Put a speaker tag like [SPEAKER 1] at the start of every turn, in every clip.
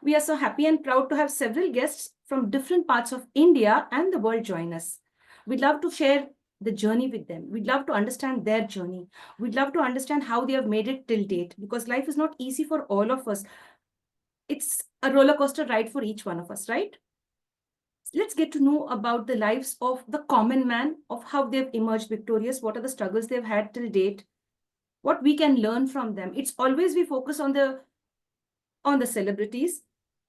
[SPEAKER 1] We are so happy and proud to have several guests from different parts of India and the world join us. We'd love to share the journey with them. We'd love to understand their journey. We'd love to understand how they have made it till date, because life is not easy for all of us. It's a roller coaster ride for each one of us, right? Let's get to know about the lives of the common man, of how they've emerged victorious, what are the struggles they've had till date, what we can learn from them. It's always we focus on the celebrities.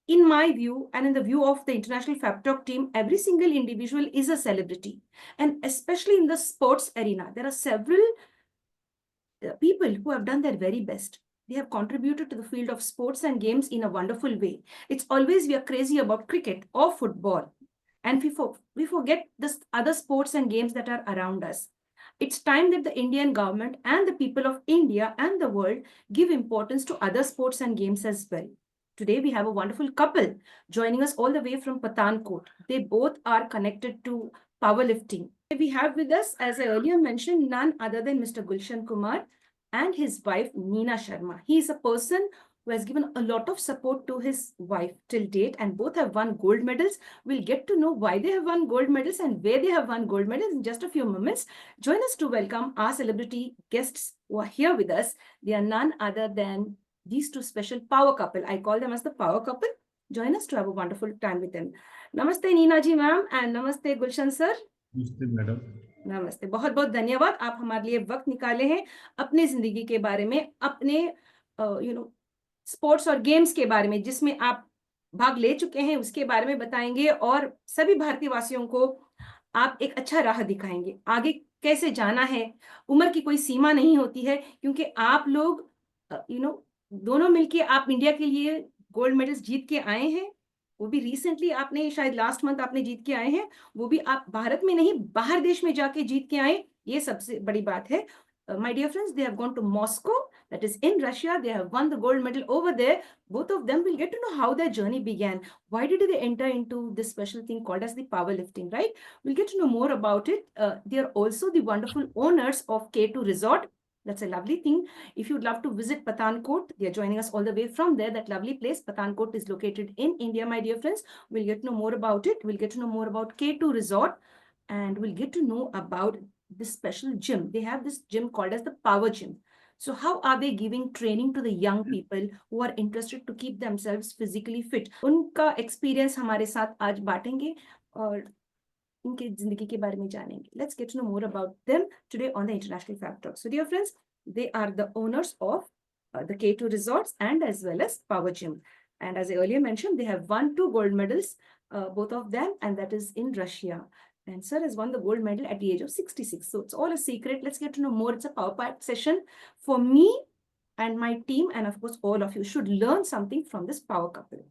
[SPEAKER 1] In my view, and in the view of the International Fab Talk team, every single individual is a celebrity. And especially in the sports arena, there are several people who have done their very best. They have contributed to the field of sports and games in a wonderful way. It's always we are crazy about cricket or football, and we forget the other sports and games that are around us. It's time that the Indian government and the people of India and the world give importance to other sports and games as well. Today, we have a wonderful couple joining us all the way from Pathankot. They both are connected to powerlifting. We have with us, as I earlier mentioned, none other than Mr. Gulshan Kumar and his wife, Neena Sharma. He is a person who has given a lot of support to his wife till date, and both have won gold medals. We'll get to know why they have won gold medals and where they have won gold medals in just a few moments. Join us to welcome our celebrity guests who are here with us. They are none other than these two special power couple. I call them as the power couple. Join us to have a wonderful time with them. Namaste Neena ji ma'am and namaste Gulshan sir.
[SPEAKER 2] नमस्ते madam.
[SPEAKER 1] नमस्ते, बहुत बहुत धन्यवाद, आप हमारे लिए वक्त निकाले हैं अपने जिंदगी के बारे में, अपने स्पोर्ट्स और गेम्स के बारे में जिसमें आप भाग ले चुके हैं उसके बारे में बताएंगे, और सभी भारतीय वासियों को आप एक अच्छा राह दिखाएंगे आगे कैसे जाना है। उम्र की कोई सीमा नहीं होती है, क्योंकि आप लोग दोनों मिलके आप इंडिया के लिए गोल्ड मेडल्स जीत के आए हैं। वो भी रिसेंटली, आपने शायद लास्ट मंथ आपने जीत के आए हैं, वो भी आप भारत में नहीं बाहर देश में जाके जीत के आए, ये सबसे बड़ी बात है। My dear friends, they have gone to Moscow, that is in Russia. They have won the gold medal over there. Both of them will get to know how their journey began. Why did they enter into this special thing called as the powerlifting, right? We'll get to know more about it. They are also the wonderful owners of K2 Resort. That's a lovely thing. If you'd love to visit Pathankot, they are joining us all the way from there. That lovely place, Pathankot, is located in India, my dear friends. We'll get to know more about it. We'll get to know more about K2 Resort, and we'll get to know about this special gym. They have this gym called as the Power Gym. So how are they giving training to the young people who are interested to keep themselves physically fit? उनका experience हमारे साथ आज बांटेंगे और उनके जिंदगी के बारे में जानेंगे. Let's get to know more about them today on the International Fab Talk. So dear friends, they are the owners of the K2 Resorts and as well as Power Gym. And as I earlier mentioned, they have won 2 gold medals, both of them, and that is in Russia. And sir has won the gold medal at the age of 66. So it's all a secret. Let's get to know more. It's a power-packed session for me and my team, and of course all of you should learn something from this power couple.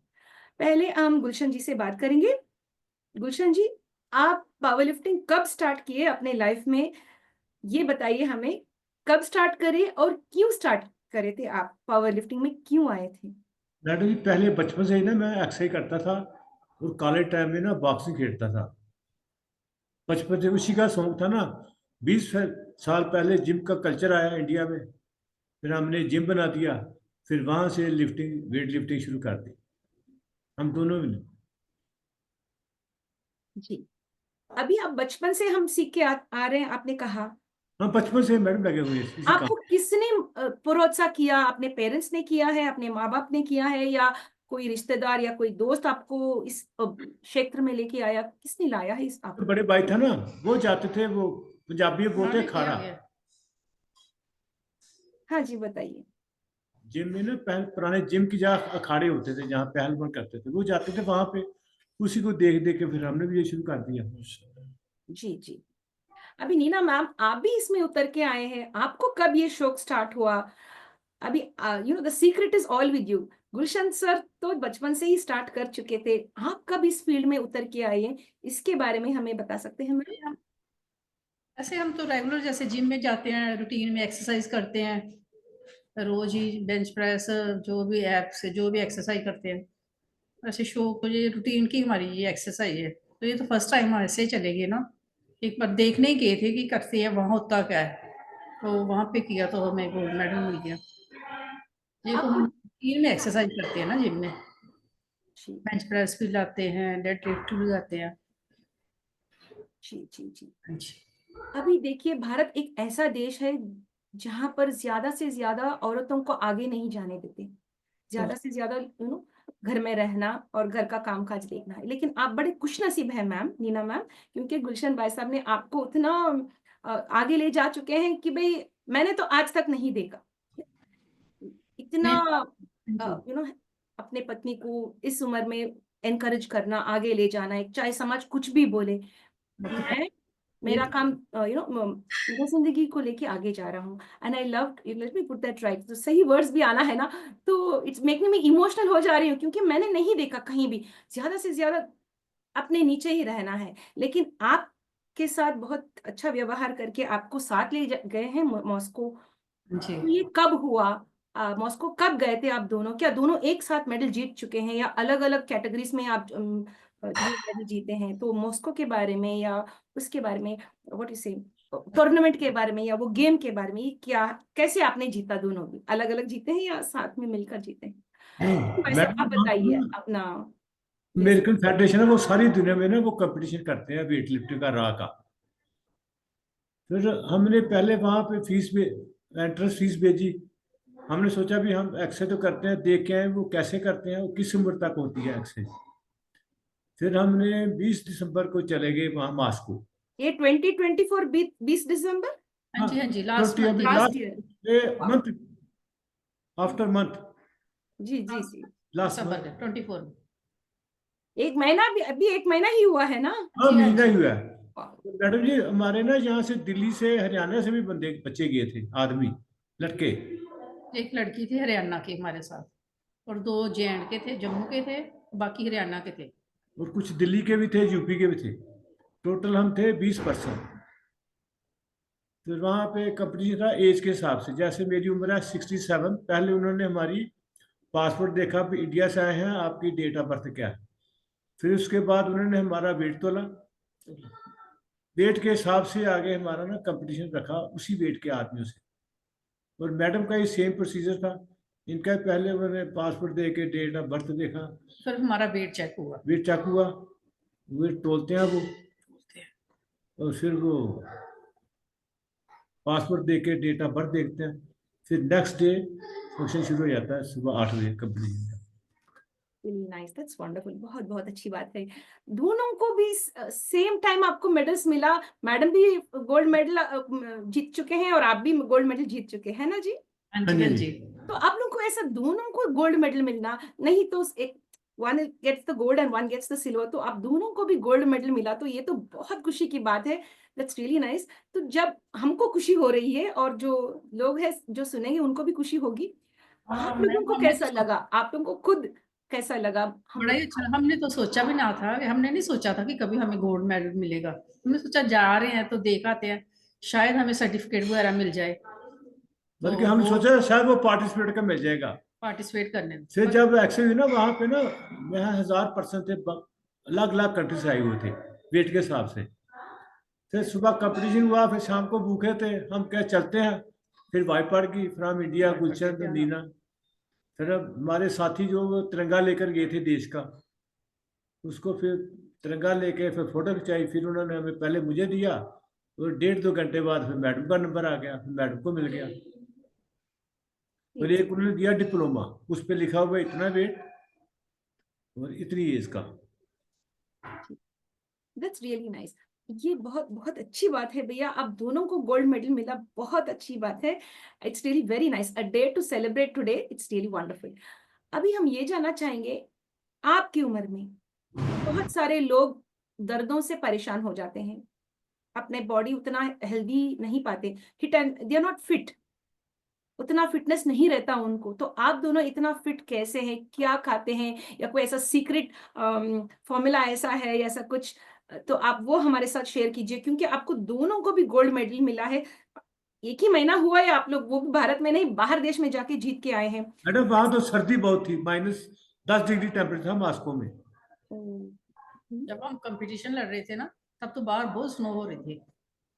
[SPEAKER 1] पहले हम गुलशन जी से बात करेंगे. गुलशन जी, आप power lifting कब start किए अपने life में, ये बताइए हमें. कब स्टार्ट करे और क्यों स्टार्ट करे थे, आप पावर लिफ्टिंग में क्यों आए थे?
[SPEAKER 2] मैडम जी, पहले बचपन से ही ना मैं एक्सरसाइज करता था और कॉलेज टाइम में ना बॉक्सिंग खेलता था। बचपन से उसी का शौक था ना। 20 साल पहले जिम का कल्चर आया इंडिया में, फिर हमने जिम बना दिया, फिर वहां से लिफ्टिंग, वेट लिफ्टिंग शुरू कर दी हम दोनों ने।
[SPEAKER 1] जी, अभी आप बचपन से हम सीख के आ रहे हैं, आपने कहा.
[SPEAKER 2] हाँ, बचपन से मैडम लगे हुए हैं इसी काम।
[SPEAKER 1] आपको किसने प्रोत्साह किया? अपने पेरेंट्स ने किया है, अपने माँ बाप ने किया है, या कोई रिश्तेदार या कोई दोस्त आपको इस क्षेत्र में लेके आया? किसने लाया है इस
[SPEAKER 2] तो
[SPEAKER 1] आपको?
[SPEAKER 2] बड़े भाई था ना, वो जाते थे, वो पंजाबी में बोलते हैं खारा।
[SPEAKER 1] हाँ जी, बताइए.
[SPEAKER 2] जिम में ना पुराने जिम की जहाँ अखाड़े होते थे, जहाँ पहलवान करते थे, वो जाते थे वहां पे। उसी को देख देख के फिर हमने भी ये शुरू कर दिया।
[SPEAKER 1] जी जी. अभी नीना मैम, आप भी इसमें उतर के आए हैं, आपको कब ये शौक स्टार्ट हुआ? अभी the secret is all with you. Gulshan sir तो बचपन से ही स्टार्ट कर चुके थे, आप कब इस फील्ड में उतर के आए हैं, इसके बारे में हमें बता सकते हैं मैम?
[SPEAKER 3] ऐसे हम तो रेगुलर जैसे जिम में जाते हैं, रूटीन में एक्सरसाइज करते हैं, रोज ही बेंच प्रेस, जो भी ऐप से जो भी एक्सरसाइज करते हैं, ऐसे शो को ये रूटीन की हमारी ये एक्सरसाइज है। तो ये तो फर्स्ट टाइम ऐसे चलेगी ना, एक बार देखने ही गए थे कि करते हैं वहाँ होता क्या है, तो वहाँ पे किया तो हमें गोल्ड मेडल मिल गया। ये तो हम
[SPEAKER 1] आपको
[SPEAKER 3] रूटीन में एक्सरसाइज करते हैं ना जिम में।
[SPEAKER 1] जी
[SPEAKER 3] बेंच प्रेस भी लाते हैं, डेड लिफ्ट भी लाते हैं।
[SPEAKER 1] जी जी जी।
[SPEAKER 3] हाँ जी।
[SPEAKER 1] अभी देखिए भारत एक ऐसा देश है जहां पर ज्यादा से ज्यादा औरतों को आगे नहीं जाने देते, ज्यादा से ज्यादा घर में रहना और घर का कामकाज देखना है। लेकिन आप बड़े खुशनसीब हैं मैम, नीना मैम, क्योंकि गुलशन भाई साहब ने आपको उतना आगे ले जा चुके हैं कि भाई मैंने तो आज तक नहीं देखा इतना
[SPEAKER 3] मैं हाँ जी।
[SPEAKER 1] अपने पत्नी को इस उम्र में एनकरेज करना, आगे ले जाना है, चाहे समाज कुछ भी बोले। मैं
[SPEAKER 3] ये
[SPEAKER 1] मेरा काम मैं जिंदगी को लेके आगे जा रहा हूँ and I love, let me put that right, तो सही वर्ड्स भी आना है ना, तो इट्स मेकिंग मी इमोशनल हो जा रही हूँ, क्योंकि मैंने नहीं देखा कहीं भी ज्यादा से ज्यादा अपने नीचे ही रहना है। लेकिन आपके साथ बहुत अच्छा व्यवहार करके आपको साथ ले गए हैं मॉस्को।
[SPEAKER 3] जी।
[SPEAKER 1] तो ये कब हुआ? मॉस्को कब गए थे आप दोनों? क्या दोनों एक साथ मेडल जीत चुके हैं या अलग अलग कैटेगरीज में आप जो मेडल जीते हैं? तो मॉस्को के बारे में या उसके बारे में, व्हाट इज से, टूर्नामेंट के बारे में या वो गेम के बारे में, ये क्या, कैसे आपने जीता? दोनों भी अलग अलग जीते हैं या साथ में मिलकर जीते हैं?
[SPEAKER 2] नहीं
[SPEAKER 1] वैसे आप
[SPEAKER 2] मैडम,
[SPEAKER 1] बताइए अपना ये सब।
[SPEAKER 2] अमेरिकन फेडरेशन है वो सारी दुनिया में ना वो कंपटीशन करते हैं वेट लिफ्टिंग का, रॉ का। फिर हमने पहले वहाँ पे फीस में एंट्रेंस फीस भेजी। हमने सोचा भी हम एक्सरसाइज तो करते हैं, देख के आए वो कैसे करते हैं, वो किस उम्र तक होती है एक्सरसाइज। फिर हमने 20 दिसंबर को चले गए वहाँ मॉस्को।
[SPEAKER 1] ये 2024 20 दिसंबर
[SPEAKER 3] हाँ
[SPEAKER 2] हाँ,
[SPEAKER 3] जी, हाँ जी, लास्ट
[SPEAKER 2] 20
[SPEAKER 3] मंथ
[SPEAKER 2] अभी
[SPEAKER 3] ही।
[SPEAKER 1] Last year.
[SPEAKER 2] Last month, after month,
[SPEAKER 1] जी जी जी।
[SPEAKER 2] Last
[SPEAKER 3] December
[SPEAKER 2] month.
[SPEAKER 3] के 24 में।
[SPEAKER 1] एक महीना भी, अभी एक महीना ही हुआ है ना?
[SPEAKER 3] हाँ
[SPEAKER 2] हाँ,
[SPEAKER 3] जी, हाँ
[SPEAKER 2] महीना
[SPEAKER 3] जी।
[SPEAKER 2] ही हुआ है। तो मैडम जी हमारे ना यहाँ से दिल्ली से हरियाणा से भी बंदे बच्चे गए थे, आदमी, लड़के।
[SPEAKER 3] एक लड़की थी हरियाणा की हमारे साथ, और 2 जे.एंड के थे, जम्मू के थे, बाकी हरियाणा के थे।
[SPEAKER 2] और कुछ दिल्ली के भी थे, यूपी के भी थे। टोटल हम थे 20 पर्सन। फिर वहाँ पे कंपटीशन था एज के हिसाब से। जैसे मेरी उम्र है 67। पहले उन्होंने हमारी पासपोर्ट देखा, आप इंडिया से आए हैं, आपकी डेट ऑफ बर्थ क्या है। फिर उसके बाद उन्होंने हमारा वेट तोला, वेट के हिसाब से आगे हमारा ना कंपटीशन रखा उसी वेट के आदमियों से। और मैडम का ये सेम प्रोसीजर था। इनका पहले उन्होंने पासपोर्ट दे के डेट ऑफ बर्थ देखा,
[SPEAKER 3] फिर हमारा वेट चेक हुआ।
[SPEAKER 2] वेट चेक हुआ, वेट तोलते हैं वो, और फिर वो पासपोर्ट दे के डेट ऑफ बर्थ देखते हैं। फिर नेक्स्ट डे फंक्शन शुरू हो जाता है सुबह 8 बजे कंपनी का।
[SPEAKER 1] रियली नाइस, दैट्स वंडरफुल, बहुत बहुत अच्छी बात है। दोनों को भी सेम टाइम आपको मेडल्स मिला, मैडम भी गोल्ड मेडल जीत चुके हैं और आप भी गोल्ड मेडल जीत चुके हैं ना जी?
[SPEAKER 3] हाँ
[SPEAKER 2] हाँ
[SPEAKER 3] जी,
[SPEAKER 2] जी,
[SPEAKER 3] हाँ
[SPEAKER 2] हाँ
[SPEAKER 3] जी।
[SPEAKER 2] जी।
[SPEAKER 1] तो आप लोग को ऐसा दोनों को गोल्ड मेडल मिलना, नहीं तो एक one gets the gold and one gets the silver, तो आप दोनों को भी गोल्ड मेडल मिला, तो ये तो बहुत खुशी की बात है। That's really nice. तो जब हमको खुशी हो रही है और जो लोग हैं जो सुनेंगे उनको भी खुशी होगी।
[SPEAKER 3] हाँ,
[SPEAKER 1] आप लोगों
[SPEAKER 3] मैम
[SPEAKER 1] को
[SPEAKER 3] हमने
[SPEAKER 1] कैसा लगा? आप लोगों को खुद कैसा लगा? हम
[SPEAKER 3] बड़ा ही अच्छा, हमने तो सोचा भी ना था, हमने नहीं सोचा था कि कभी हमें गोल्ड मेडल मिलेगा। हमने सोचा जा रहे हैं तो देख आते हैं, शायद हमें सर्टिफिकेट वगैरह मिल जाए, तो
[SPEAKER 2] बल्कि हमने
[SPEAKER 3] वो
[SPEAKER 2] सोचा शायद वो पार्टिसिपेट का मिल जाएगा।
[SPEAKER 3] पार्टिसिपेट करने में।
[SPEAKER 2] फिर
[SPEAKER 3] पर
[SPEAKER 2] जब एक्शन हुई ना वहाँ पे ना, यहाँ 1000 पर्सन थे, अलग अलग कंट्री से आए हुए थे वेट के हिसाब से। फिर सुबह कंपटीशन हुआ, फिर शाम को भूखे थे, हम क्या चलते हैं। फिर वाइट पड़ गई फ्रॉम इंडिया, गुलशन नीना। फिर अब हमारे साथी जो वो तिरंगा लेकर गए थे देश का, उसको फिर तिरंगा लेके फिर फोटो खिंचाई। फिर उन्होंने हमें पहले मुझे दिया, और 1.5-2 घंटे बाद फिर मैडम का नंबर आ गया, फिर मैडम को मिल गया। और एक उन्होंने दिया डिप्लोमा, उस पर लिखा हुआ इतना वेट और इतनी एज का।
[SPEAKER 1] That's really nice. ये बहुत बहुत अच्छी बात है भैया, आप दोनों को गोल्ड मेडल मिला, बहुत अच्छी बात है। It's really very nice, a day to celebrate today, it's really wonderful. अभी हम ये जानना चाहेंगे, आपकी उम्र में बहुत सारे लोग दर्दों से परेशान हो जाते हैं, अपने बॉडी उतना हेल्दी नहीं पाते, hit and they are not fit, उतना फिटनेस नहीं रहता उनको। तो आप दोनों इतना फिट कैसे हैं? क्या खाते हैं? या कोई ऐसा सीक्रेट फॉर्मूला ऐसा है या ऐसा कुछ? तो आप वो हमारे साथ शेयर कीजिए, क्योंकि आपको दोनों को भी गोल्ड मेडल मिला है। एक ही महीना हुआ है, आप लोग वो भी भारत में नहीं, बाहर देश में जाके जीत के आए हैं।
[SPEAKER 2] मैडम वहाँ तो सर्दी बहुत थी, -10 डिग्री टेम्परेचर था मॉस्को में।
[SPEAKER 1] हम्म,
[SPEAKER 3] जब हम कंपटीशन लड़ रहे थे ना, तब तो बाहर बहुत स्नो हो रही थी,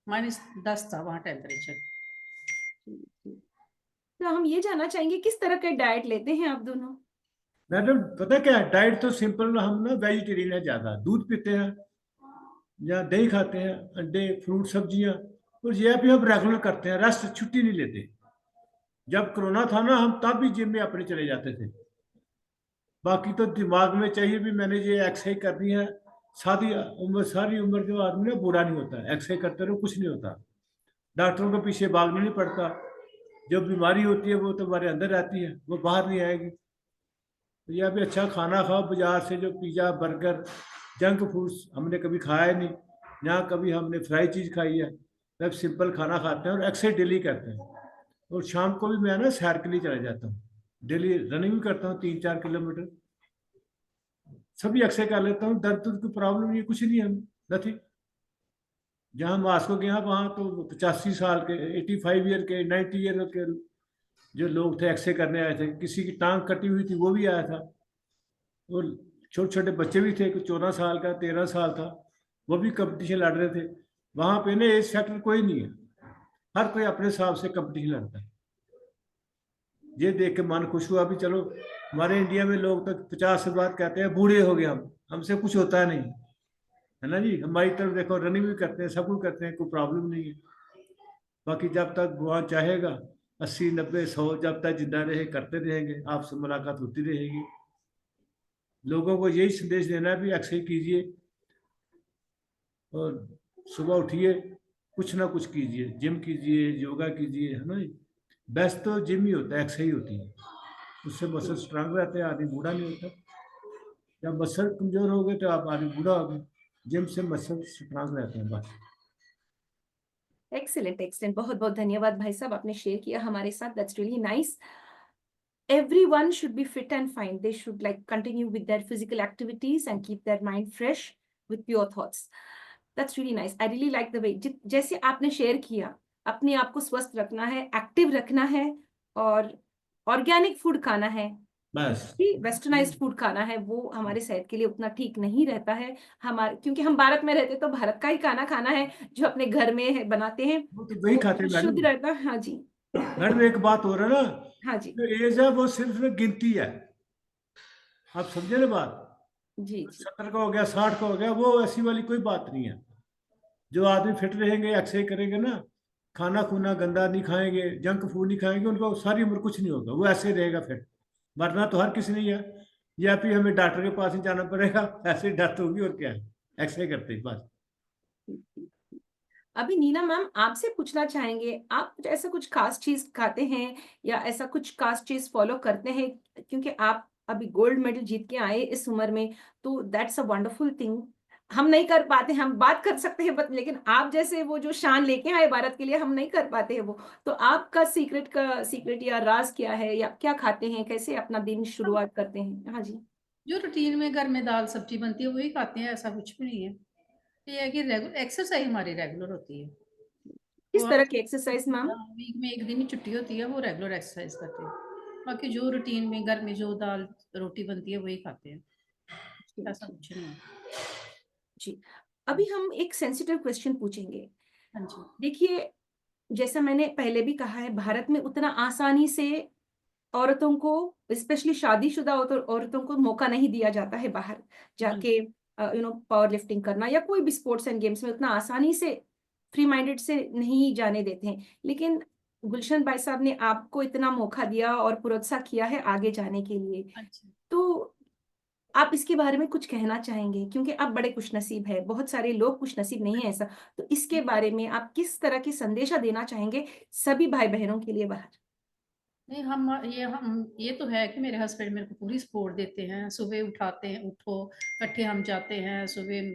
[SPEAKER 3] -10 था वहाँ टेम्परेचर।
[SPEAKER 1] जी, जी। तो हम ये जानना चाहेंगे किस तरह का डाइट लेते हैं आप दोनों?
[SPEAKER 2] मैडम पता क्या है, डाइट तो सिंपल, हम ना वेजिटेरियन है, ज्यादा दूध पीते हैं या दही खाते हैं, अंडे, फ्रूट, सब्जियां, और ये भी हम रेगुलर करते हैं, रेस्ट छुट्टी नहीं लेते। जब कोरोना था ना, हम तब भी जिम में अपने चले जाते थे। बाकी तो दिमाग में चाहिए भी मैंने ये एक्सरसाइज करनी है। सारी उम्र जो आदमी ना बुरा नहीं होता, एक्सरसाइज करते रहो कुछ नहीं होता। डॉक्टरों के पीछे भागना नहीं पड़ता। जो बीमारी होती है वो तुम्हारे अंदर रहती है, वो बाहर नहीं आएगी। तो यह भी अच्छा खाना खाओ, बाजार से जो पिज़्ज़ा, बर्गर, जंक फूड्स हमने कभी खाया ही नहीं। यहाँ कभी हमने फ्राई चीज़ खाई है। सब सिंपल खाना खाते हैं और एक्सरसाइज डेली करते हैं। और शाम को भी मैं ना सैर के लिए चला जाता हूँ, डेली रनिंग भी करता हूँ 3-4 किलोमीटर। सभी एक्सरसाइज कर लेता हूँ, दर्द की प्रॉब्लम नहीं है, कुछ नहीं है, नथिंग। जहाँ मास्को गया वहाँ तो 85 साल के, 85 ईयर के, 90 ईयर के जो लोग थे एक्सरे करने आए थे। किसी की टांग कटी हुई थी वो भी आया था। और छोटे छोटे बच्चे भी थे, कोई 14 साल का, 13 साल था, वो भी कंपटीशन लड़ रहे थे। वहाँ पे ना एज फैक्टर कोई नहीं है, हर कोई अपने हिसाब से कंपटीशन लड़ता है। ये देख के मन खुश हुआ भी चलो, हमारे इंडिया में लोग तक 50 के बाद कहते हैं बूढ़े हो गए हम, हमसे कुछ होता नहीं है ना जी। हमारी तरफ देखो, रनिंग भी करते हैं, सब कुछ करते हैं, कोई प्रॉब्लम नहीं है। बाकी जब तक भगवान चाहेगा, 80-90-100 जब तक जिंदा रहे करते रहेंगे, आपसे मुलाकात होती रहेगी। लोगों को यही संदेश देना है भी एक्सरसाइज कीजिए और सुबह उठिए, कुछ ना कुछ कीजिए, जिम कीजिए, योगा कीजिए, है ना। बेस्ट तो जिम ही होता है, एक्सरसाइज होती है, उससे मसल स्ट्रांग रहते हैं, आदमी बूढ़ा नहीं होता। जब मसल कमजोर हो गए तो आप आदमी बूढ़ा हो गए। जिम से मसल स्ट्रांग रहते हैं बस।
[SPEAKER 1] एक्सीलेंट, एक्सीलेंट, बहुत बहुत धन्यवाद भाई साहब, आपने शेयर किया हमारे साथ, that's really nice. Everyone should be fit and fine. They should like continue with their physical activities and keep their mind fresh with pure thoughts. That's really nice. I really like the way जैसे आपने share किया, अपने आप को स्वस्थ रखना है, active रखना है, और ऑर्गेनिक फूड खाना है।
[SPEAKER 2] बस
[SPEAKER 1] वेस्टर्नाइज्ड फूड खाना है वो हमारे सेहत के लिए उतना ठीक नहीं रहता है। हमारे क्योंकि हम भारत में रहते तो भारत का ही खाना खाना है जो अपने घर में है, बनाते हैं,
[SPEAKER 2] वो तो वही खाते
[SPEAKER 1] वो
[SPEAKER 2] हैं
[SPEAKER 1] शुद्ध
[SPEAKER 2] मैडम।
[SPEAKER 1] रहता है। हाँ जी,
[SPEAKER 2] मैडम एक बात हो रहा है ना,
[SPEAKER 1] हाँ जी,
[SPEAKER 2] जो एज है वो सिर्फ गिनती है, आप समझे ना बात।
[SPEAKER 1] जी जी।
[SPEAKER 2] 70 का हो गया, 60 का हो गया, वो ऐसी वाली कोई बात नहीं है। जो आदमी फिट रहेंगे, एक्सरसाइज करेंगे ना, खाना खुना गंदा नहीं खाएंगे, जंक फूड नहीं खाएंगे, उनको सारी उम्र कुछ नहीं होगा, वो ऐसे ही रहेगा फिट। मरना तो हर किसी नहीं है, या फिर हमें डॉक्टर के पास ही जाना पड़ेगा, ऐसे डेथ होगी और क्या है, एक्सरसाइज करते ही बस।
[SPEAKER 1] अभी नीना मैम आपसे पूछना चाहेंगे, आप कुछ ऐसा कुछ खास चीज खाते हैं या ऐसा कुछ खास चीज फॉलो करते हैं, क्योंकि आप अभी गोल्ड मेडल जीत के आए इस उम्र में, तो दैट्स अ वंडरफुल थिंग। हम नहीं कर पाते, हम बात कर सकते हैं लेकिन आप जैसे वो जो शान लेके आए भारत के लिए, हम नहीं कर पाते हैं वो। तो आपका सीक्रेट या राज क्या है, या क्या खाते हैं, कैसे अपना दिन शुरुआत करते हैं? हाँ जी।
[SPEAKER 3] जो रूटीन में घर में दाल सब्जी बनती है वही खाते हैं, ऐसा कुछ भी नहीं है। ये है कि रेगुलर एक्सरसाइज हमारी रेगुलर होती है। वो
[SPEAKER 1] किस तरह की एक्सरसाइज मैम?
[SPEAKER 3] वीक में एक दिन ही छुट्टी होती है, वो रेगुलर एक्सरसाइज करते हैं। बाकी जो रूटीन में घर में जो दाल रोटी बनती है वही खाते हैं, ऐसा कुछ नहीं है।
[SPEAKER 1] जी, अभी हम एक सेंसिटिव क्वेश्चन पूछेंगे।
[SPEAKER 3] हाँ जी।
[SPEAKER 1] देखिए, जैसा मैंने पहले भी कहा है, भारत में उतना आसानी से औरतों को, स्पेशली शादीशुदा औरतों को मौका नहीं दिया जाता है बाहर
[SPEAKER 3] हाँ
[SPEAKER 1] जाके पावर लिफ्टिंग करना या कोई भी स्पोर्ट्स एंड गेम्स में उतना आसानी से फ्री माइंडेड से नहीं जाने देते हैं। लेकिन गुलशन भाई साहब ने आपको इतना मौका दिया और प्रोत्साहन किया है आगे जाने के लिए।
[SPEAKER 3] अच्छा।
[SPEAKER 1] तो आप इसके बारे में कुछ कहना चाहेंगे, क्योंकि आप बड़े खुशनसीब हैं, बहुत सारे लोग खुशनसीब नहीं है ऐसा। तो इसके बारे में आप किस तरह की संदेशा देना चाहेंगे सभी भाई बहनों के लिए बाहर?
[SPEAKER 3] नहीं, हम ये तो है कि मेरे हस्बैंड मेरे को पूरी सपोर्ट देते हैं। सुबह उठाते हैं, उठो इकट्ठे हम जाते हैं सुबह,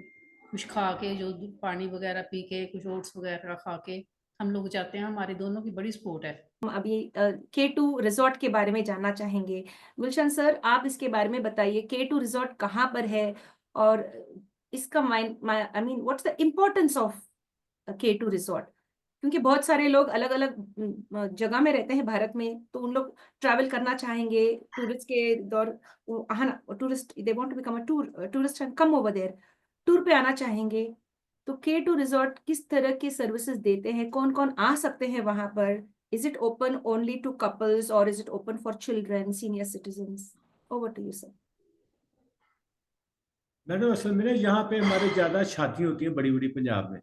[SPEAKER 3] कुछ खा के जो पानी वगैरह पी के, कुछ ओट्स वगैरह खा के हम लोग जाते हैं। हमारे दोनों की बड़ी सपोर्ट है।
[SPEAKER 1] हम अभी K2 रिजॉर्ट के बारे में जानना चाहेंगे। गुलशन सर, आप इसके बारे में बताइए, K2 रिजॉर्ट कहाँ पर है, और इसका I mean what's the importance of K2 resort? क्योंकि बहुत सारे लोग अलग अलग जगह में रहते हैं भारत में, तो उन लोग ट्रैवल करना चाहेंगे टूरिस्ट के दौर, tourist they want to become a tourist and come over there, tour पे आना चाहेंगे। तो K2 रिजॉर्ट किस तरह की सर्विसेज देते हैं, कौन कौन आ सकते हैं वहां पर? Is it open only to couples और is it open for children, senior citizens? Over to you sir.
[SPEAKER 2] Madam असल में ना यहाँ पे हमारे ज्यादा शादियाँ होती हैं बड़ी बड़ी पंजाब में,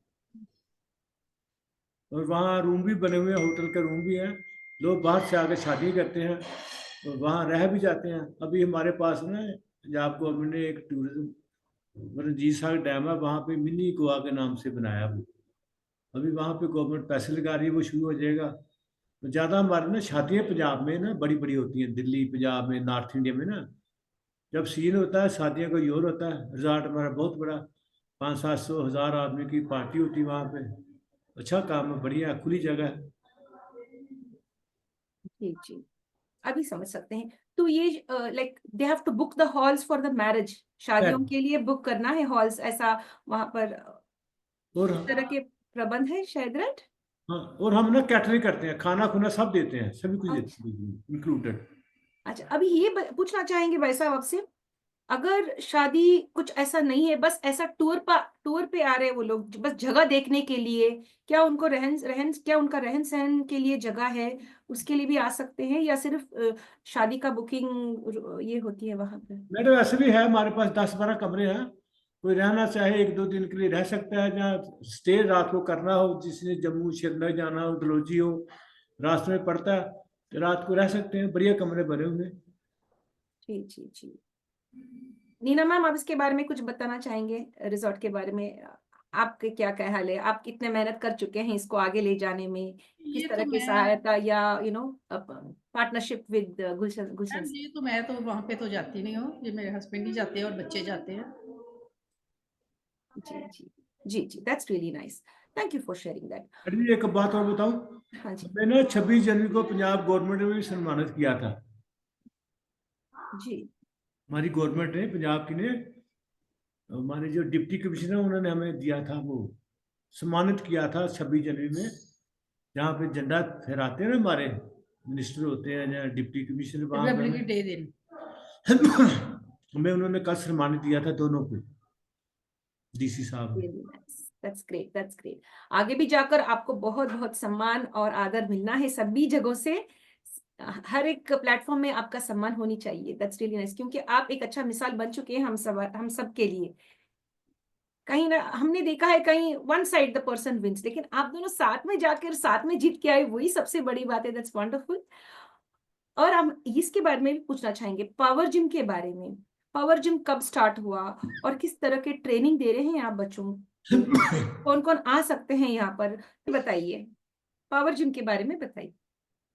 [SPEAKER 2] और वहाँ रूम भी बने हुए हैं, होटल के रूम भी हैं, लोग बाहर से आकर शादी करते हैं और वहाँ रह भी जाते हैं। अभी हमारे पास ना पंजाब गवर्नमेंट ने एक टूरिज्म रणजीत सागर डैम है, वहाँ पे मिनी गोवा के नाम से बनाया वो। अभी वहाँ पे गवर्नमेंट पैसे लगा रही है, वो शुरू हो जाएगा। तो ज़्यादा हमारे ना शादियाँ पंजाब में ना बड़ी बड़ी होती हैं, दिल्ली पंजाब में नॉर्थ इंडिया में ना जब सीन होता है शादियों का योर होता है, रिजॉर्ट हमारा बहुत बड़ा, 500-700 हज़ार आदमी की पार्टी होती है वहाँ पे। अच्छा काम है, बढ़िया है, खुली जगह है।
[SPEAKER 1] जी जी, अभी समझ सकते हैं। तो ये like they have to book the halls for the marriage, शादियों के लिए बुक करना है हॉल्स, ऐसा वहां पर
[SPEAKER 2] और
[SPEAKER 1] इस तरह के प्रबंध है शायद, राइट?
[SPEAKER 2] हाँ, और हम ना कैटरिंग करते हैं, खाना खुना सब देते हैं, सभी कुछ
[SPEAKER 1] अच्छा
[SPEAKER 2] देते हैं इंक्लूडेड।
[SPEAKER 1] अच्छा, अभी ये पूछना चाहेंगे भाई साहब आपसे, अगर शादी कुछ ऐसा नहीं है, बस ऐसा टूर पे आ रहे हैं वो लोग बस जगह देखने के लिए, क्या उनको क्या उनका रहन सहन के लिए जगह है, उसके लिए भी आ सकते हैं, या सिर्फ शादी का बुकिंग ये होती है वहां पे?
[SPEAKER 2] मैडम ऐसे भी है, हमारे पास 10-12 कमरे हैं, कोई रहना चाहे 1-2 दिन के लिए रह सकता है, जहाँ स्टे रात को करना हो, जिसने जम्मू श्रीनगर जाना हो, डलहौजी हो, रास्ते में पड़ता है, तो रात को रह सकते हैं, बढ़िया कमरे बने हुए हैं।
[SPEAKER 1] जी जी जी। नीना मैम, आप इसके बारे में कुछ बताना चाहेंगे, रिजॉर्ट के बारे में? आपके क्या ख्याल है, आप कितने मेहनत कर चुके हैं इसको आगे ले जाने में,
[SPEAKER 3] ये
[SPEAKER 1] किस
[SPEAKER 3] तो
[SPEAKER 1] तरह की
[SPEAKER 3] मैं
[SPEAKER 1] सहायता या पार्टनरशिप विद गुलशन?
[SPEAKER 3] मैम, ये तो मैं तो वहां पे तो जाती नहीं हूँ, ये मेरे हस्बैंड ही जाते हैं और बच्चे जाते हैं।
[SPEAKER 1] जी जी जी जी, that's really nice, thank you for sharing that.
[SPEAKER 2] Madam ji एक बात और बताऊं,
[SPEAKER 1] हाँ जी
[SPEAKER 2] हमें ना 26 जनवरी को पंजाब गवर्नमेंट ने भी सम्मानित किया था।
[SPEAKER 1] जी।
[SPEAKER 2] हमारी गवर्नमेंट ने, पंजाब की ने, हमारे जो डिप्टी कमिश्नर उन्होंने हमें दिया था, वो सम्मानित किया था 26 जनवरी में, जहाँ पे झंडा फहराते हैं ना हमारे मिनिस्टर होते हैं या डिप्टी कमिश्नर, वहाँ पे
[SPEAKER 3] रिपब्लिक डे दिन।
[SPEAKER 2] हमें उन्होंने कल सम्मानित दिया था, दोनों को, डीसी साहब ने।
[SPEAKER 1] Really nice, that's great, that's great. आगे भी जाकर आपको बहुत बहुत सम्मान और आदर मिलना है सभी जगहों से, हर एक प्लेटफॉर्म में आपका सम्मान होनी चाहिए। दैट्स रियली नाइस, क्योंकि आप एक अच्छा मिसाल बन चुके हैं हम सब के लिए। कहीं ना हमने देखा है कहीं one side the person wins, लेकिन आप दोनों साथ में जाकर साथ में जीत के आए, वही सबसे बड़ी बात है। That's wonderful. और हम इसके बारे में भी पूछना चाहेंगे, पावर जिम के बारे में। पावर जिम कब स्टार्ट हुआ और किस तरह के ट्रेनिंग दे रहे हैं आप बच्चों को, कौन कौन आ सकते हैं यहाँ पर, बताइए, पावर जिम के बारे में बताइए।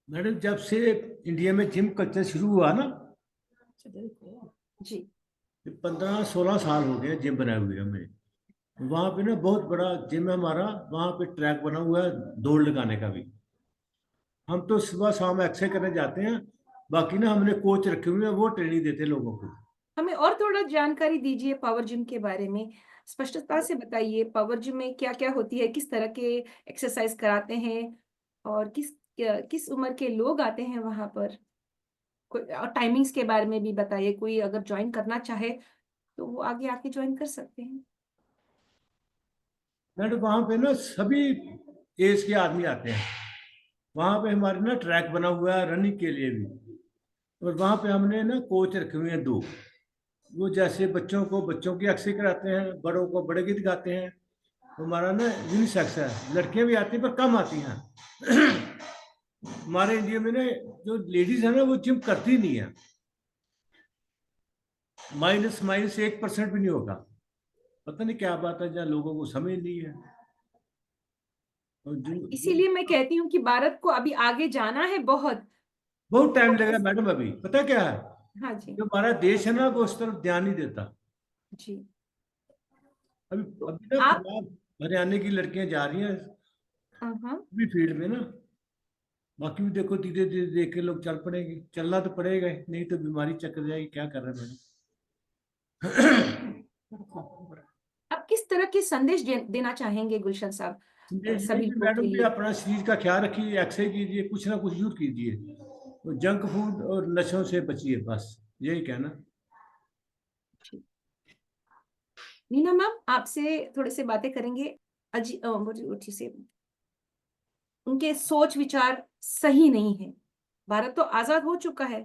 [SPEAKER 2] मैडम जब से इंडिया में जिम कल्चर शुरू हुआ ना,
[SPEAKER 1] जी
[SPEAKER 2] 15-16 साल हो गए जिम बनाए हुए हमें। वहाँ पे ना बहुत बड़ा जिम है हमारा, वहाँ पे ट्रैक बना हुआ है दौड़ लगाने का भी। हम तो सुबह शाम एक्सरसाइज करने जाते हैं, बाकी ना हमने कोच रखे हुए हैं, वो ट्रेनिंग देते हैं लोगों को।
[SPEAKER 1] हमें और थोड़ा जानकारी दीजिए पावर जिम के बारे में, स्पष्टता से बताइए, पावर जिम में क्या क्या होती है, किस तरह के एक्सरसाइज कराते हैं, और किस उम्र के लोग आते हैं वहां पर, कोई और टाइमिंग्स के बारे में भी बताइए, कोई अगर ज्वाइन करना चाहे तो वो आगे आके ज्वाइन कर सकते हैं।
[SPEAKER 2] मैडम वहाँ पे ना सभी एज के आदमी आते हैं, वहाँ पे हमारे ना ट्रैक बना हुआ है रनिंग के लिए भी, और वहाँ पे हमने ना कोच रखे हुए हैं 2, वो जैसे बच्चों को बच्चों की एक्सरसाइज कराते हैं, बड़ों को बड़े की दिखाते हैं। हमारा ना यूनिसेक्स है, लड़कियां भी आती हैं पर कम आती हैं। हमारे इंडिया में ना जो लेडीज है ना वो जिम करती नहीं है, -1% भी नहीं होगा। पता नहीं क्या बात है, जहाँ लोगों को समझ नहीं है। और जो
[SPEAKER 1] इसीलिए मैं कहती हूँ कि भारत को अभी आगे जाना है बहुत।
[SPEAKER 2] बहुत टाइम लगेगा मैडम, अभी पता क्या है,
[SPEAKER 1] हाँ जी
[SPEAKER 2] जो हमारा देश है ना वो उस तरफ ध्यान नहीं देता।
[SPEAKER 1] जी।
[SPEAKER 2] अभी
[SPEAKER 1] तो
[SPEAKER 2] अभी ना
[SPEAKER 1] आप
[SPEAKER 2] पंजाब हरियाणा की लड़कियां जा रही हैं
[SPEAKER 1] हाँ
[SPEAKER 2] भी फील्ड में ना, बाकी भी देखो धीरे धीरे देख के लोग चल पड़ेंगे, चलना तो पड़ेगा ही, नहीं तो बीमारी चक्कर जाएगी, क्या कर रहे हैं मैडम।
[SPEAKER 1] आप किस तरह के संदेश देना चाहेंगे गुलशन साहब,
[SPEAKER 2] संदेश ये
[SPEAKER 1] सभी
[SPEAKER 2] कि
[SPEAKER 1] लोगों के
[SPEAKER 2] मैडम भी
[SPEAKER 1] लिए?
[SPEAKER 2] अपना शरीर का ख्याल रखिए, एक्सरसाइज कीजिए, कुछ ना कुछ जरूर कीजिए, तो जंक फूड और नशों से बचिए, बस यही कहना।
[SPEAKER 1] नीना मैम, आपसे थोड़े से बातें करेंगे। मुझे से उनके सोच विचार सही नहीं है, भारत तो आजाद हो चुका है,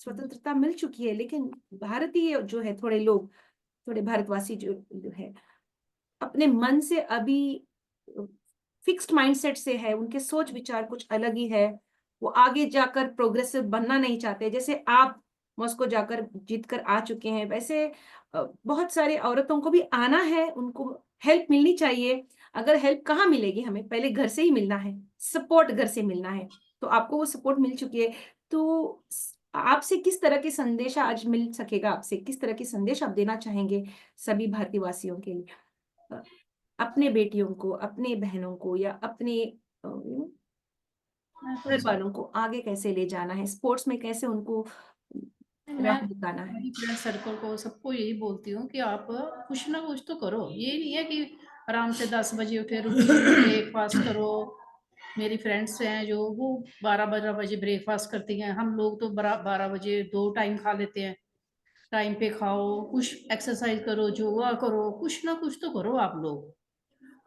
[SPEAKER 1] स्वतंत्रता मिल चुकी है, लेकिन भारतीय जो है, थोड़े लोग, थोड़े भारतवासी जो है, अपने मन से अभी फिक्स्ड माइंडसेट से है, उनके सोच विचार कुछ अलग ही है। वो आगे जाकर प्रोग्रेसिव बनना नहीं चाहते। जैसे आप मॉस्को जाकर जीत कर आ चुके हैं, वैसे बहुत सारी औरतों को भी आना है, उनको हेल्प मिलनी चाहिए। अगर हेल्प कहाँ मिलेगी हमें? पहले घर से ही मिलना है, सपोर्ट घर से मिलना है। तो आपको वो सपोर्ट मिल चुकी है। तो आपसे किस तरह के संदेश आज मिल सकेगा? आपसे किस तरह के संदेश आप देना चाहेंगे सभी भारतीयवासियों के लिए? अपने बेटियों को, अपने बहनों को, या अपने
[SPEAKER 3] मैं तो
[SPEAKER 1] घर वालों को आगे कैसे ले जाना है, स्पोर्ट्स में कैसे उनको
[SPEAKER 3] मैं
[SPEAKER 1] राह दिखाना है?
[SPEAKER 3] मेरी फ्रेंड सर्कल को सबको यही बोलती हूँ कि आप कुछ ना कुछ तो करो। ये नहीं है कि आराम से 10 बजे उठे, रूटीन ब्रेकफास्ट करो। मेरी फ्रेंड्स हैं जो वो 12-12 बजे ब्रेकफास्ट करती हैं। हम लोग तो 12 बजे 2 टाइम खा लेते हैं। टाइम पे खाओ, कुछ एक्सरसाइज करो, योगा करो, कुछ ना कुछ तो करो आप लोग।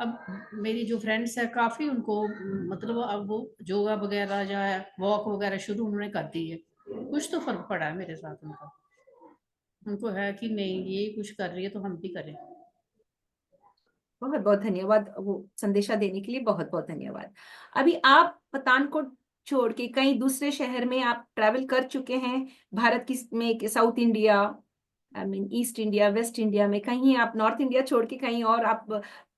[SPEAKER 3] अब मेरी जो फ्रेंड्स है काफ़ी, उनको मतलब अब वो योगा वगैरह जो है, वॉक वगैरह शुरू उन्होंने कर दी है। कुछ तो फर्क पड़ा है मेरे साथ उनका। उनको है कि नहीं, ये कुछ कर रही है तो हम भी करें।
[SPEAKER 1] बहुत बहुत धन्यवाद वो संदेशा देने के लिए, बहुत बहुत धन्यवाद। अभी आप पठानकोट छोड़ के कहीं दूसरे शहर में आप ट्रैवल कर चुके हैं? भारत की में, south India, I mean east India, waste India में, कहीं आप नॉर्थ इंडिया छोड़ के कहीं और आप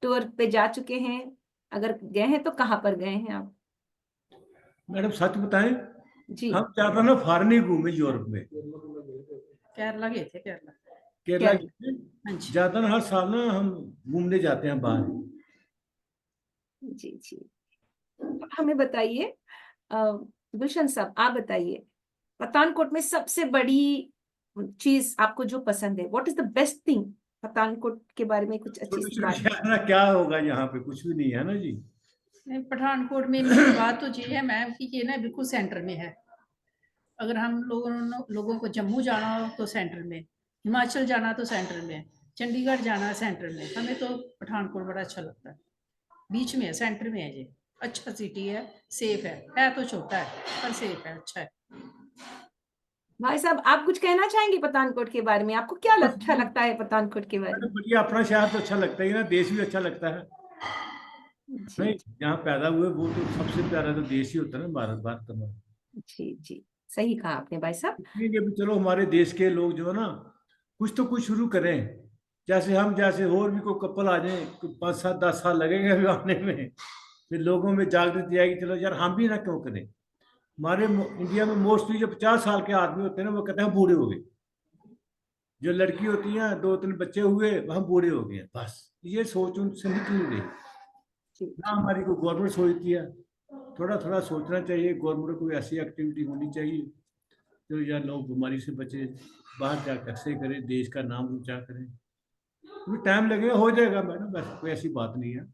[SPEAKER 1] टूर पे जा चुके हैं? अगर गए हैं तो कहाँ पर गए हैं आप?
[SPEAKER 2] मैडम सच बताएं,
[SPEAKER 1] जी।
[SPEAKER 2] हम ज्यादा ना फॉरेन ही घूमे यूरोप में।
[SPEAKER 3] केरला गए थे, केरला।
[SPEAKER 2] केरला
[SPEAKER 1] क्या?
[SPEAKER 2] गए थे।
[SPEAKER 3] हाँ जी।
[SPEAKER 2] ज्यादा ना हर साल ना हम घूमने जाते हैं बाहर।
[SPEAKER 1] जी जी। अब हमें बताइए, गुलशन साहब, आप बताइए, पठानकोट में सबसे बड़ी चीज आपको जो पसंद है, what is the best thing Pathankot के बारे में? कुछ अच्छी
[SPEAKER 2] छोटे
[SPEAKER 1] सी
[SPEAKER 2] छोटे
[SPEAKER 1] बात।
[SPEAKER 2] शहर ना, क्या होगा यहाँ पे? कुछ भी नहीं है ना जी।
[SPEAKER 3] नहीं, पठानकोट में मेरी बात तो ये है मैम कि ये ना बिल्कुल सेंटर में है। अगर हम लोगों को जम्मू जाना हो तो सेंटर में, हिमाचल जाना तो सेंटर में, चंडीगढ़ जाना सेंटर में। हमें तो पठानकोट बड़ा अच्छा लगता है। बीच में है, सेंटर में है ये। अच्छा सिटी है, सेफ है तो छोटा है पर सेफ है, अच्छा है।
[SPEAKER 1] भाई साहब, आप कुछ कहना चाहेंगे पठानकोट के बारे में? आपको क्या अच्छा लगता है पठानकोट के बारे
[SPEAKER 2] मैडम
[SPEAKER 1] में?
[SPEAKER 2] बढ़िया, अपना शहर तो अच्छा लगता ही है ना, देश भी अच्छा लगता है।
[SPEAKER 1] जी
[SPEAKER 2] नहीं, जहाँ पैदा हुए वो तो सबसे प्यारा तो देश ही होता है ना, भारत। भारत हमारा।
[SPEAKER 1] जी जी, सही कहा आपने भाई साहब।
[SPEAKER 2] इसलिए कि भी चलो हमारे देश के लोग जो है ना, कुछ तो कुछ शुरू करें। जैसे हम, जैसे और भी कोई कपल आ जाए, 5 7 10 साल लगेंगे अभी आने में, फिर लोगों में जागृति आएगी, चलो यार हम भी ना क्यों करें। हमारे इंडिया में मोस्टली जो 50 साल के आदमी होते हैं ना, वो कहते हैं हम बूढ़े हो गए। जो लड़की होती हैं, 2 3 बच्चे हुए, हम बूढ़े हो गए, बस ये सोच उनसे निकल नहीं रही।
[SPEAKER 1] जी
[SPEAKER 2] ना
[SPEAKER 1] जी।
[SPEAKER 2] हमारी कोई गवर्नमेंट सोचती है। थोड़ा थोड़ा सोचना चाहिए, गवर्नमेंट को ऐसी एक्टिविटी होनी चाहिए जो यार लोग बीमारी से बचे, बाहर जाकर एक्सरे करें, देश का नाम ऊंचा करें। अभी टाइम लगेगा, हो जाएगा मैडम, बस कोई ऐसी बात नहीं है।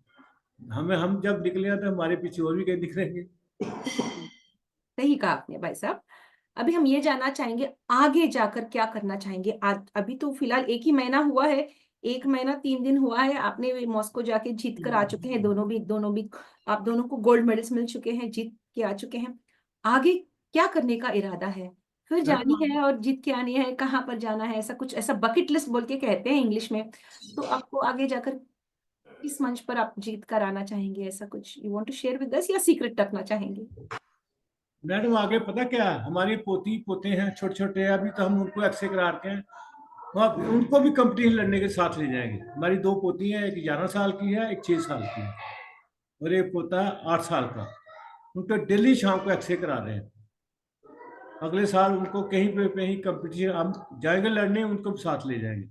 [SPEAKER 2] हम जब निकले तो हमारे पीछे और भी कहीं निकलेंगे।
[SPEAKER 1] सही कहा आपने भाई साहब। अभी हम ये जानना चाहेंगे, आगे जाकर क्या करना चाहेंगे? आज अभी तो फिलहाल एक ही महीना हुआ है, 1 महीना 3 दिन हुआ है, आपने भी मॉस्को जाके जीत कर आ चुके हैं, दोनों भी आप दोनों को गोल्ड मेडल्स मिल चुके हैं, जीत के आ चुके हैं। आगे क्या करने का इरादा है? फिर जानी
[SPEAKER 2] मैडम
[SPEAKER 1] है और जीत के आनी है? कहाँ पर जाना है? ऐसा कुछ, ऐसा बकेट लिस्ट बोल के कहते हैं इंग्लिश में। तो आपको आगे जाकर किस मंच पर आप जीत कर आना चाहेंगे? ऐसा कुछ you want to share with us, या सीक्रेट रखना चाहेंगे?
[SPEAKER 2] मैडम आगे पता क्या है, हमारी पोती पोते हैं छोटे छोटे, अभी तो हम उनको एक्सरे कराते हैं। वहाँ उनको भी कंपटीशन लड़ने के साथ ले जाएंगे। हमारी 2 पोती हैं, एक 11 साल की है, एक 6 साल की है, और एक पोता है 8 साल का। उनको डेली शाम को एक्सरे करा रहे हैं। अगले साल उनको कहीं पे कहीं कंपटीशन हम जाएंगे लड़ने, उनको भी साथ ले जाएंगे,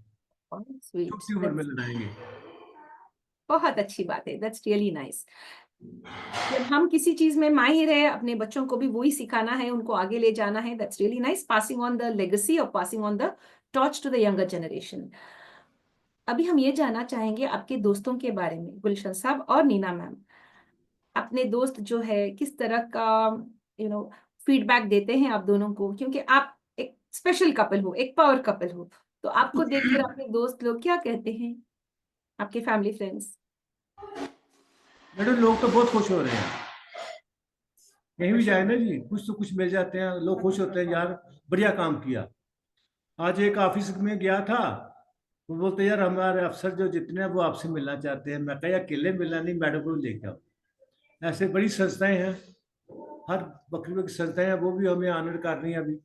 [SPEAKER 2] छोटी उम्र में
[SPEAKER 1] स्वीट,
[SPEAKER 2] लड़ाएंगे।
[SPEAKER 1] बहुत अच्छी बात है, दैट्स रियली नाइस। जब हम किसी चीज में माहिर है, अपने बच्चों को भी वही सिखाना है, उनको आगे ले जाना है। That's really nice, passing on the legacy और passing on the torch to the younger generation. अभी हम ये जानना चाहेंगे आपके दोस्तों के बारे में, गुलशन साहब और नीना मैम। अपने दोस्त जो है किस तरह का फीडबैक देते हैं आप दोनों को? क्योंकि आप एक स्पेशल कपल हो, एक पावर कपल हो, तो आपको देखकर अपने दोस्त लोग क्या कहते हैं, आपके फैमिली फ्रेंड्स?
[SPEAKER 2] मैडम लोग तो बहुत खुश हो रहे हैं, कहीं भी जाए ना जी, कुछ तो कुछ मिल जाते हैं, लोग खुश होते हैं यार, बढ़िया काम किया। आज एक ऑफिस में गया था, वो बोलते यार हमारे अफसर जो जितने हैं वो आपसे मिलना चाहते हैं। मैं कहा यार अकेले मिलना नहीं, मैडम को भी लेके आओ। ऐसे बड़ी संस्थाएं हैं, हर बकरी की संस्थाएं हैं, वो भी हमें ऑनर कर रही हैं अभी।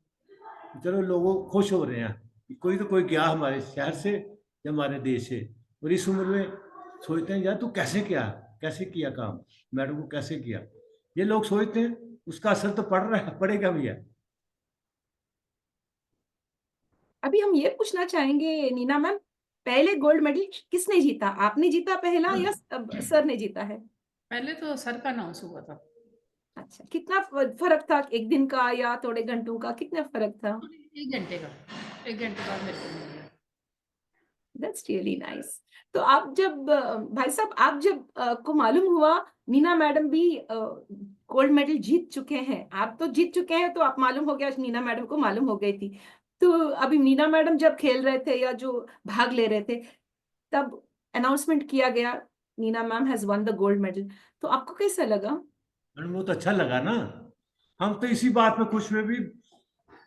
[SPEAKER 2] चलो लोगों खुश हो रहे हैं कि कोई तो कोई गया हमारे शहर से या हमारे देश से। और इस उम्र में सोचते हैं यार तू कैसे किया काम, मैडम को कैसे किया। ये लोग सोचते हैं, उसका असर तो पड़ रहा है, पड़ेगा भी है।
[SPEAKER 1] अभी हम ये पूछना चाहेंगे नीना मैम, पहले गोल्ड मेडल किसने जीता? आपने जीता पहला या सर ने जीता है?
[SPEAKER 3] पहले तो सर का अनाउंस हुआ था।
[SPEAKER 1] अच्छा, कितना फर्क था, एक दिन का या थोड़े घंटों का, कितना फर्क था?
[SPEAKER 3] 1 घंटे का, 1 घंटे बाद मेरे को मिल गया।
[SPEAKER 1] That's really nice. तो आप जब भाई साहब, आप जब को मालूम हुआ नीना मैडम भी गोल्ड मेडल जीत चुके हैं, आप तो जीत चुके हैं तो आप मालूम हो गया, नीना मैडम को मालूम हो गई थी। तो अभी नीना मैडम जब खेल रहे थे या जो भाग ले रहे थे, तब अनाउंसमेंट किया गया Neena ma'am has won the gold medal, तो आपको कैसा लगा?
[SPEAKER 2] मैडम वो तो अच्छा लगा ना। हम तो इसी बात में खुश हुए भी,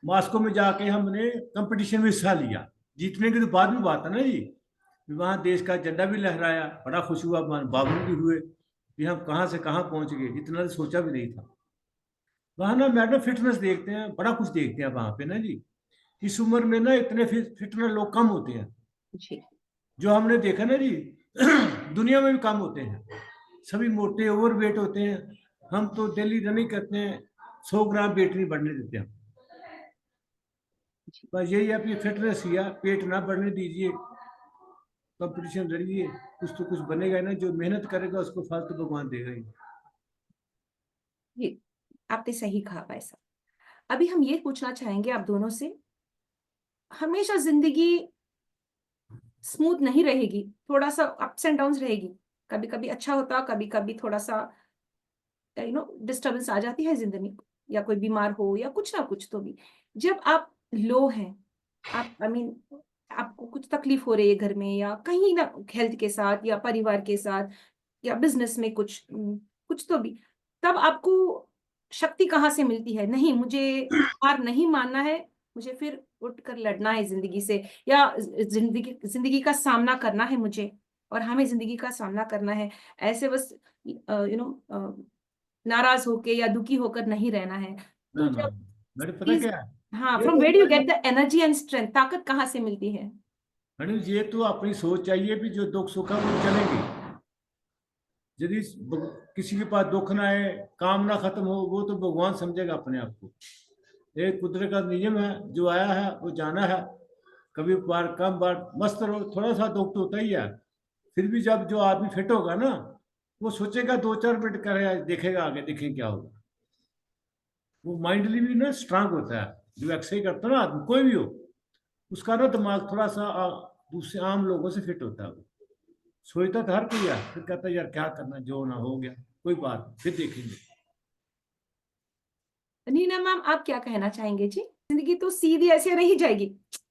[SPEAKER 2] मॉस्को में जाके हमने कंपटीशन में हिस्सा लिया। जीतने की तो बाद में बात है ना जी। वहाँ देश का झंडा भी लहराया, बड़ा खुश हुआ, बाबू भी हुए कि हम कहाँ से कहाँ पहुंच गए, इतना तो सोचा भी नहीं था। वहाँ ना मैडम फिटनेस देखते हैं, बड़ा कुछ देखते हैं वहाँ पे ना जी। इस उम्र में ना इतने फिटनेस लोग कम होते हैं,
[SPEAKER 1] जी
[SPEAKER 2] जो हमने देखा ना जी। दुनिया में भी कम होते हैं, सभी मोटे ओवर वेट होते हैं। हम तो डेली रनिंग करते हैं, 100 ग्राम वेट नहीं बढ़ने देते हम। बस यही है, अपनी फिटनेस किया, पेट ना बढ़ने दीजिए, कंपटीशन लड़िए, कुछ तो कुछ बनेगा ना। जो मेहनत करेगा उसको फल तो भगवान देगा ही।
[SPEAKER 1] जी, आपने सही कहा भाई साहब। अभी हम ये पूछना चाहेंगे आप दोनों से, हमेशा जिंदगी स्मूथ नहीं रहेगी, थोड़ा सा अप्स एंड डाउन्स रहेगी। कभी कभी अच्छा होता, कभी कभी थोड़ा सा डिस्टर्बेंस आ जाती है जिंदगी को, या कोई बीमार हो या कुछ ना कुछ। तो भी जब आप लो हैं, आप आपको कुछ तकलीफ हो रही है घर में या कहीं ना, हेल्थ के साथ या परिवार के साथ या बिजनेस में कुछ कुछ तो भी, तब आपको शक्ति कहाँ से मिलती है? नहीं, मुझे हार नहीं मानना है, मुझे फिर उठकर लड़ना है जिंदगी से, या जिंदगी जिंदगी का सामना करना है मुझे, और हमें जिंदगी का सामना करना है। ऐसे बस नाराज होके या दुखी होकर नहीं रहना है। तो
[SPEAKER 2] ना ना,
[SPEAKER 1] जब
[SPEAKER 2] मैडम पता
[SPEAKER 1] इस
[SPEAKER 2] क्या है,
[SPEAKER 1] हाँ,
[SPEAKER 2] ये
[SPEAKER 1] फ्रॉम
[SPEAKER 2] तो
[SPEAKER 1] where do you get the energy and strength? ताकत कहाँ से मिलती है?
[SPEAKER 2] मैडम ये तो अपनी सोच चाहिए भी, जो दुख सुख है वो चलेंगे। यदि किसी के पास दुख ना आए, काम ना खत्म हो, वो तो भगवान समझेगा अपने आप को। एक कुदरत का नियम है, जो आया है वो जाना है। कभी बार कम बार मस्त रहो, थोड़ा सा दुख तो होता ही है। फिर भी जब जो आदमी फिट होगा ना, वो सोचेगा 2-4 मिनट करेगा, देखेगा आगे, देखें क्या होगा। वो माइंडली भी ना स्ट्रांग होता है। जो एक्सरसाइज करता है ना आदमी, कोई भी हो, उसका ना दिमाग थोड़ा सा दूसरे आम लोगों से फिट होता है। वो सोचता तो हर कोई है, फिर कहता है यार क्या करना, जो ना हो गया, कोई बात नहीं, फिर देखेंगे।
[SPEAKER 1] नीना मैम, आप क्या कहना चाहेंगे जी? जिंदगी तो सीधी ऐसे नहीं जाएगी,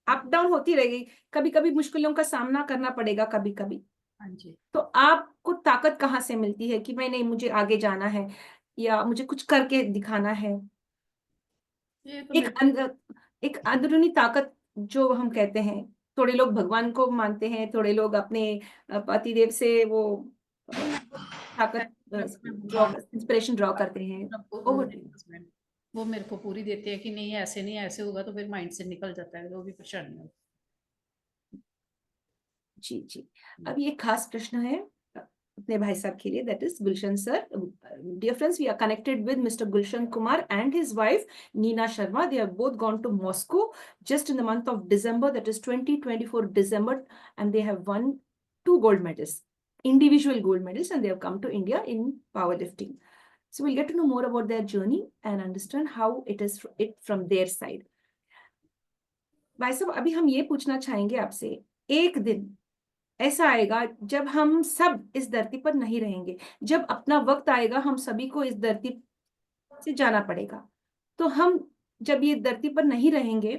[SPEAKER 1] अप डाउन होती रहेगी, कभी कभी मुश्किलों का सामना करना पड़ेगा कभी कभी।
[SPEAKER 3] हाँ जी।
[SPEAKER 1] तो आपको ताकत कहाँ से मिलती है कि मैं नहीं, मुझे आगे जाना है या मुझे कुछ करके दिखाना है?
[SPEAKER 3] ये तो
[SPEAKER 1] एक
[SPEAKER 3] मेरे
[SPEAKER 1] अंदर, एक अंदरूनी ताकत जो हम कहते हैं। थोड़े लोग भगवान को मानते हैं, थोड़े लोग अपने पति देव से वो ताकत ड्रॉ, इंस्पिरेशन ड्रॉ करते हैं। Over to you.
[SPEAKER 3] हस्बैंड वो मेरे को पूरी देते हैं कि नहीं ऐसे नहीं, ऐसे होगा, तो फिर माइंड से निकल जाता है, वो भी परेशानी होती
[SPEAKER 1] जी जी। अब ये खास प्रश्न है अपने भाई साहब के लिए, that is Gulshan sir. Dear friends, we are connected with mister Gulshan Kumar and his wife Neena Sharma. They have both gone to Moscow just in the month of December, that is 2024 December, and they have won 2 gold medals, individual gold medals, and they have come to India in powerlifting. So we'll get to know more about their journey and understand how it is from their side. भाई साहब, अभी हम ये पूछना चाहेंगे आपसे, एक दिन ऐसा आएगा जब हम सब इस धरती पर नहीं रहेंगे, जब अपना वक्त आएगा, हम सभी को इस धरती से जाना पड़ेगा। तो हम जब ये धरती पर नहीं रहेंगे,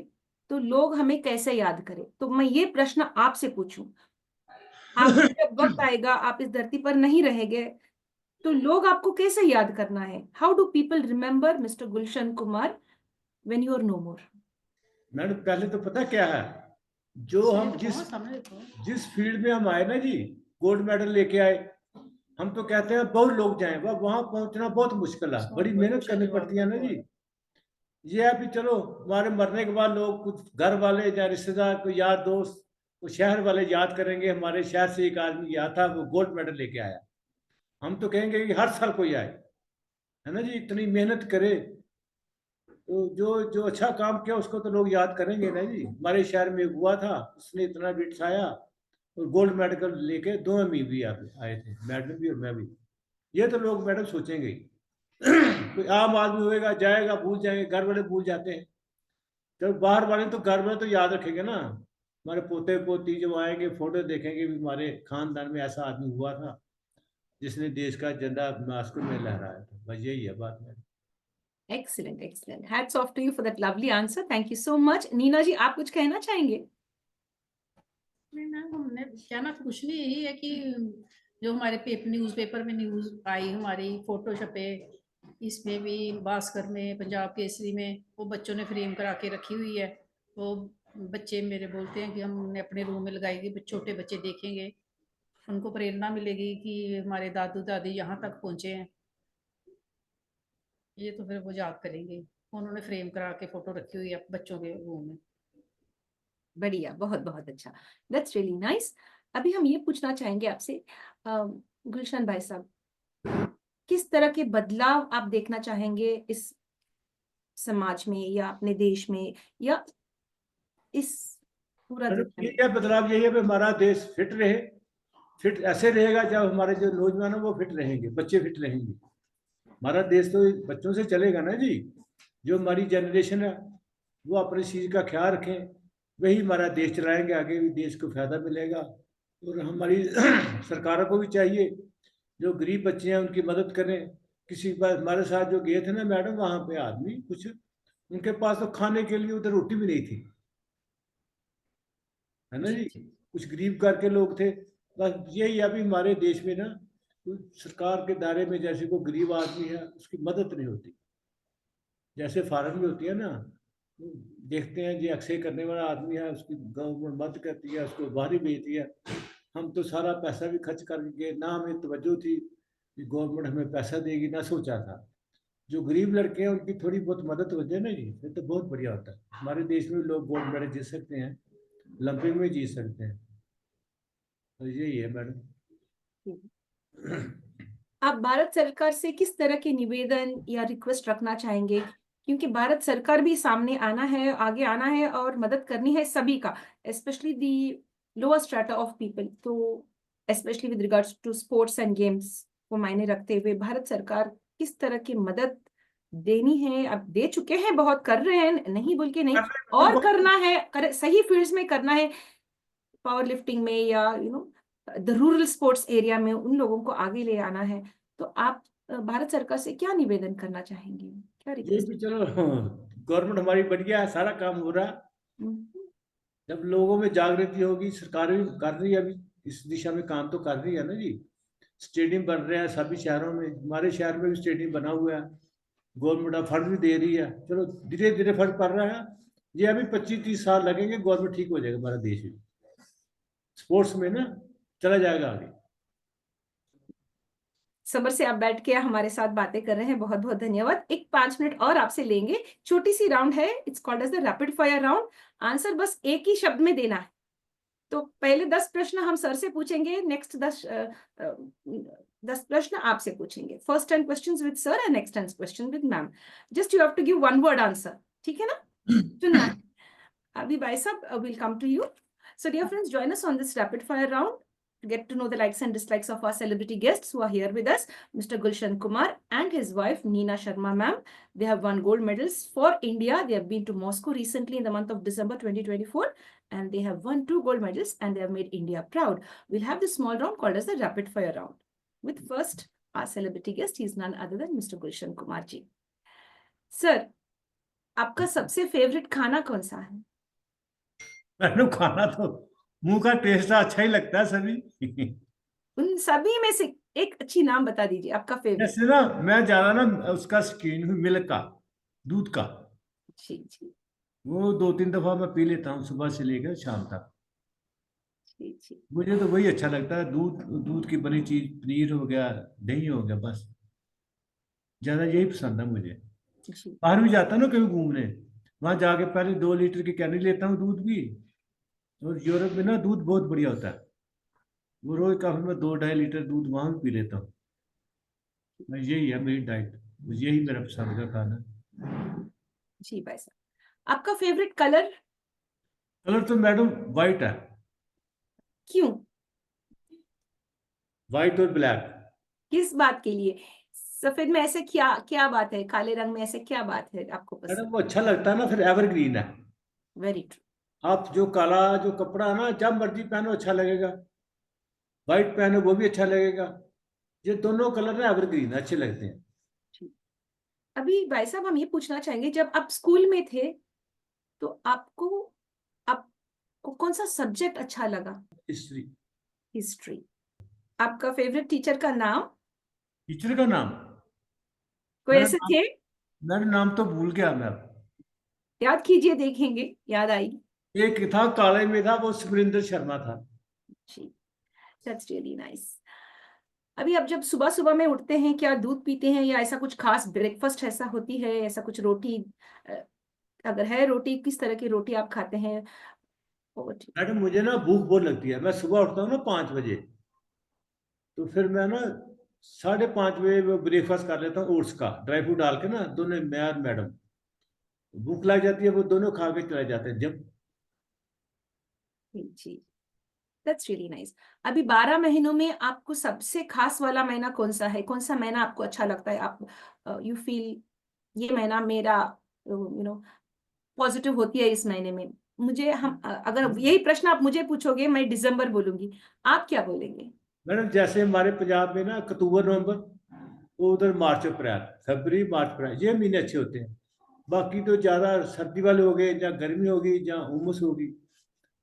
[SPEAKER 1] तो लोग हमें कैसे याद करें? तो मैं ये प्रश्न आपसे पूछूं, आपका जब वक्त आएगा, आप इस धरती पर नहीं रहेंगे, तो लोग आपको कैसे याद करना है? How do people remember mister Gulshan Kumar when you are no more?
[SPEAKER 2] Madam पहले तो पता क्या है, जो
[SPEAKER 3] सामने
[SPEAKER 2] हम
[SPEAKER 3] देखो, हाँ, सामने देखो।
[SPEAKER 2] जिस फील्ड में हम आए ना जी, गोल्ड मेडल लेके आए, हम तो कहते हैं बहुत लोग जाएं, वह वहां पहुंचना बहुत मुश्किल है, बड़ी
[SPEAKER 3] बहुत
[SPEAKER 2] मेहनत
[SPEAKER 3] अच्छा
[SPEAKER 2] करनी
[SPEAKER 3] जवाब
[SPEAKER 2] पड़ती है
[SPEAKER 3] है,
[SPEAKER 2] ना जी।
[SPEAKER 3] बहुत।
[SPEAKER 2] ये है भी चलो हमारे मरने के बाद लोग कुछ घर वाले या रिश्तेदार कोई यार दोस्त, वो शहर वाले याद करेंगे हमारे शहर से एक आदमी गया था वो गोल्ड मेडल लेके आया। हम तो कहेंगे कि हर साल कोई आए, है ना जी, इतनी मेहनत करे तो जो जो अच्छा काम किया उसको तो लोग याद करेंगे ना जी। हमारे शहर में एक हुआ था, उसने इतना बिट्स आया और गोल्ड मेडल लेके, दो हम भी आए थे, मैडम भी और मैं भी। ये तो लोग मैडम सोचेंगे ही। कोई आम आदमी होएगा जाएगा भूल जाएंगे, घर वाले भूल जाते हैं, तो बाहर वाले तो घर वाले तो याद रखेंगे ना। हमारे पोते पोती जब आएंगे फोटो देखेंगे भी हमारे खानदान में ऐसा आदमी हुआ था जिसने देश का झंडा मास्को में लहराया था। बस यही है बात में।
[SPEAKER 1] Excellent, excellent, hats off to you for that lovely answer, thank you so much. Neena ji, आप कुछ कहना चाहेंगे?
[SPEAKER 3] नहीं मैम, हमने कहना तो कुछ नहीं, यही है कि जो हमारे पेपर न्यूज़पेपर में न्यूज़ आई, हमारी फोटो छपे, इसमें भी भास्कर में, पंजाब केसरी में, वो बच्चों ने फ्रेम करा के रखी हुई है। वो बच्चे मेरे बोलते हैं कि हमने अपने रूम में लगाएगी, छोटे बच्चे देखेंगे, उनको प्रेरणा मिलेगी कि हमारे दादू दादी यहाँ तक पहुँचे हैं। ये तो फिर वो याद करेंगे। उन्होंने फ्रेम करा के फोटो रखी हुई है बच्चों के रूम में।
[SPEAKER 1] बढ़िया, बहुत बहुत अच्छा, दैट्स रियली नाइस। अभी हम ये पूछना चाहेंगे आपसे, गुलशन भाई साहब, किस तरह के बदलाव आप देखना चाहेंगे इस समाज में या अपने देश में या इस पूरा दुनिया
[SPEAKER 2] ये
[SPEAKER 1] में?
[SPEAKER 2] क्या बदलाव, यही है भी हमारा देश फिट रहे। फिट ऐसे रहेगा जब हमारे जो नौजवान है वो फिट रहेंगे, बच्चे फिट रहेंगे। हमारा देश तो बच्चों से चलेगा ना जी। जो हमारी जनरेशन है वो अपने चीज का ख्याल रखें, वही हमारा देश चलाएंगे, आगे भी देश को फायदा मिलेगा। और हमारी सरकारों को भी चाहिए जो गरीब बच्चे हैं उनकी मदद करें। किसी बार हमारे साथ जो गए थे ना मैडम, वहां पे आदमी कुछ, उनके पास तो खाने के लिए उधर रोटी भी नहीं थी, है ना
[SPEAKER 3] जी
[SPEAKER 2] जी।
[SPEAKER 3] जी।
[SPEAKER 2] कुछ गरीब करके लोग थे। बस यही अभी हमारे देश में ना, सरकार के दायरे में जैसे कोई गरीब आदमी है उसकी मदद नहीं होती। जैसे फॉरेन में होती है ना, देखते हैं जी अक्सर करने वाला आदमी है उसकी गवर्नमेंट मदद करती है, उसको बाहर ही भेजती है। हम तो सारा पैसा भी खर्च करके, ना हमें तवज्जो थी कि गवर्नमेंट हमें पैसा देगी, ना सोचा था। जो गरीब लड़के हैं उनकी थोड़ी बहुत मदद हो जाए ना जी, फिर तो बहुत बढ़िया होता है। हमारे देश में लोग गोल्ड मेडल जीत सकते हैं, ओलंपिक में जीत सकते हैं। तो यही है मैडम।
[SPEAKER 1] आप भारत सरकार से किस तरह के निवेदन या रिक्वेस्ट रखना चाहेंगे, क्योंकि भारत सरकार भी सामने आना है, आगे आना है और मदद करनी है सभी का, specially the lower strata of people. तो specially with regards to sports and games को मायने रखते हुए भारत सरकार किस तरह की मदद देनी है? अब दे चुके हैं, बहुत कर रहे हैं, नहीं बोल के नहीं, और करना है, सही फील्ड्स में करना है, पावर लिफ्टिंग में या द रूरल स्पोर्ट्स एरिया में उन लोगों को आगे ले आना है। तो आप भारत सरकार से क्या निवेदन करना चाहेंगे, क्या
[SPEAKER 2] ये
[SPEAKER 1] रिक्वेस्ट?
[SPEAKER 2] भी चलो गवर्नमेंट हमारी बढ़िया है, सारा काम हो रहा है। जब लोगों में जागृति होगी, सरकार भी कर रही है अभी इस दिशा में काम तो कर रही है ना जी। स्टेडियम बन रहे हैं सभी शहरों में, हमारे शहर में भी स्टेडियम बना हुआ है, गवर्नमेंट अब फंड भी दे रही है। चलो धीरे धीरे फर्क पड़ रहा है। ये अभी 25-30 साल लगेंगे, गवर्नमेंट ठीक हो जाएगा, हमारा देश भी स्पोर्ट्स में ना चला जाएगा आगे।
[SPEAKER 1] सबर से आप बैठ के हमारे साथ बातें कर रहे हैं, बहुत बहुत धन्यवाद। एक 5 मिनट और आपसे लेंगे, छोटी सी राउंड है, it's called as the rapid fire round. Answer बस एक ही शब्द में देना है। तो पहले 10 प्रश्न हम सर से पूछेंगे, नेक्स्ट 10 प्रश्न आपसे पूछेंगे। First 10 questions with sir and next 10 question with ma'am. Just you have to give one word answer, ठीक है ना? चुनना है। अभी भाई साहब, will come to you. So dear friends, join us on this rapid fire round to get to know the likes and dislikes of our celebrity guests who are here with us. Mr. Gulshan Kumar and his wife Neena Sharma ma'am. They have won gold medals for India. They have been to Moscow recently in the month of December 2024 and they have won 2 gold medals and they have made India proud. We'll have this small round called as the rapid fire round. With first our celebrity guest, he is none other than Mr. Gulshan Kumar ji. Sir, आपका सबसे favourite खाना कौन सा है?
[SPEAKER 2] Madam खाना तो मुंह का टेस्ट अच्छा ही लगता है सभी।
[SPEAKER 1] उन सभी में से एक अच्छी नाम बता दीजिए आपका फेवरेट।
[SPEAKER 2] जैसे ना मैं ज्यादा ना उसका शौकीन हूँ, मिल्क का, दूध का।
[SPEAKER 1] जी जी,
[SPEAKER 2] वो 2-3 दफा मैं पी लेता हूँ सुबह से लेकर शाम तक।
[SPEAKER 1] जी जी
[SPEAKER 2] मुझे तो वही अच्छा लगता है, दूध दूध की बनी चीज, पनीर हो गया, दही हो गया, बस ज्यादा यही पसंद है मुझे।
[SPEAKER 1] जी।
[SPEAKER 2] बाहर भी जाता हूँ ना कभी घूमने, वहां जाके पहले 2 लीटर की कैनी लेता हूँ दूध की। और यूरोप में ना दूध बहुत बढ़िया होता है, वो रोज काफी मैं 2-2.5 लीटर दूध वहां भी पी लेता हूँ। मैं यही है मेरी डाइट, यही मेरा पसंद का खाना।
[SPEAKER 1] जी भाई साहब, आपका फेवरेट कलर?
[SPEAKER 2] कलर तो मैडम वाइट है,
[SPEAKER 1] क्यों?
[SPEAKER 2] वाइट और ब्लैक।
[SPEAKER 1] किस बात के लिए? सफेद में ऐसे क्या क्या बात है, काले रंग में ऐसे क्या बात है आपको
[SPEAKER 2] मैडम
[SPEAKER 1] पसंद?
[SPEAKER 2] वो अच्छा लगता है ना, फिर एवरग्रीन है।
[SPEAKER 1] Very true.
[SPEAKER 2] आप जो काला जो कपड़ा है ना, जब मर्जी पहनो अच्छा लगेगा, व्हाइट पहनो वो भी अच्छा लगेगा। ये दोनों कलर ना एवरग्रीन अच्छे लगते हैं।
[SPEAKER 1] अभी भाई साहब हम ये पूछना चाहेंगे, जब आप स्कूल में थे तो आपको कौन सा सब्जेक्ट अच्छा लगा?
[SPEAKER 2] हिस्ट्री।
[SPEAKER 1] हिस्ट्री। आपका फेवरेट टीचर का नाम?
[SPEAKER 2] टीचर का नाम,
[SPEAKER 1] कोई
[SPEAKER 2] मेरा
[SPEAKER 1] ऐसे
[SPEAKER 2] नाम,
[SPEAKER 1] थे?
[SPEAKER 2] मेरा नाम तो भूल गया मैं अब।
[SPEAKER 1] याद कीजिए, देखेंगे याद आएगी।
[SPEAKER 2] एक था कॉलेज में था, वो सुरेंद्र शर्मा था।
[SPEAKER 1] जी, दैट्स रियली नाइस। अभी आप जब सुबह सुबह में उठते हैं, क्या दूध पीते हैं या ऐसा कुछ खास ब्रेकफास्ट ऐसा होती है, ऐसा कुछ रोटी? अ, अगर है रोटी, किस तरह की रोटी आप खाते हैं? ओ, ठीक।
[SPEAKER 2] मैडम मुझे ना भूख बहुत लगती है, मैं सुबह उठता हूँ ना 5 बजे, तो फिर मैं ना 5:30 बजे ब्रेकफास्ट कर लेता हूँ ओट्स का ड्राई फ्रूट डाल के ना, दोनों मैं और मैडम। भूख लग जाती है, वो दोनों खा के चले जाते हैं जब।
[SPEAKER 1] जी, दैट्स रियली नाइस। अभी 12 महीनों में आपको सबसे खास वाला महीना कौन सा है? कौन सा महीना आपको अच्छा लगता है? आप यू फील ये महीना मेरा पॉजिटिव होती है इस महीने में। अगर यही प्रश्न आप मुझे पूछोगे, मैं दिसंबर बोलूंगी। आप क्या बोलेंगे?
[SPEAKER 2] मैडम जैसे हमारे पंजाब में ना अक्टूबर नवंबर, वो उधर मार्च अप्रैल, फरवरी मार्च अप्रैल, ये महीने अच्छे होते हैं। बाकी तो ज़्यादा सर्दी वाले हो गए, जहाँ गर्मी होगी जहाँ उमस होगी,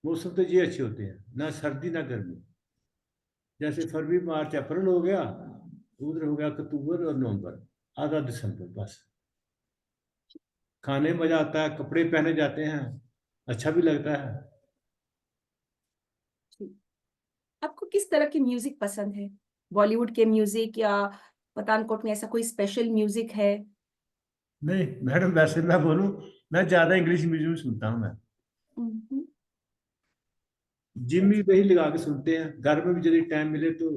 [SPEAKER 2] मौसम तो ये अच्छे होते हैं, ना सर्दी ना गर्मी। जैसे फरवरी मार्च अप्रैल हो गया, उधर हो गया अक्टूबर और नवंबर, आधा दिसंबर बस। खाने में मजा आता है, कपड़े पहने जाते हैं, अच्छा भी लगता है।
[SPEAKER 1] जी। आपको किस तरह की म्यूजिक पसंद है? बॉलीवुड के म्यूजिक या पठानकोट में ऐसा कोई स्पेशल म्यूजिक है?
[SPEAKER 2] नहीं मैडम, वैसे मैं बोलूँ, मैं ज़्यादा इंग्लिश म्यूजिक सुनता हूँ मैं।
[SPEAKER 1] हम्म।
[SPEAKER 2] जिम में वही लगा के सुनते हैं, घर में भी यदि टाइम मिले तो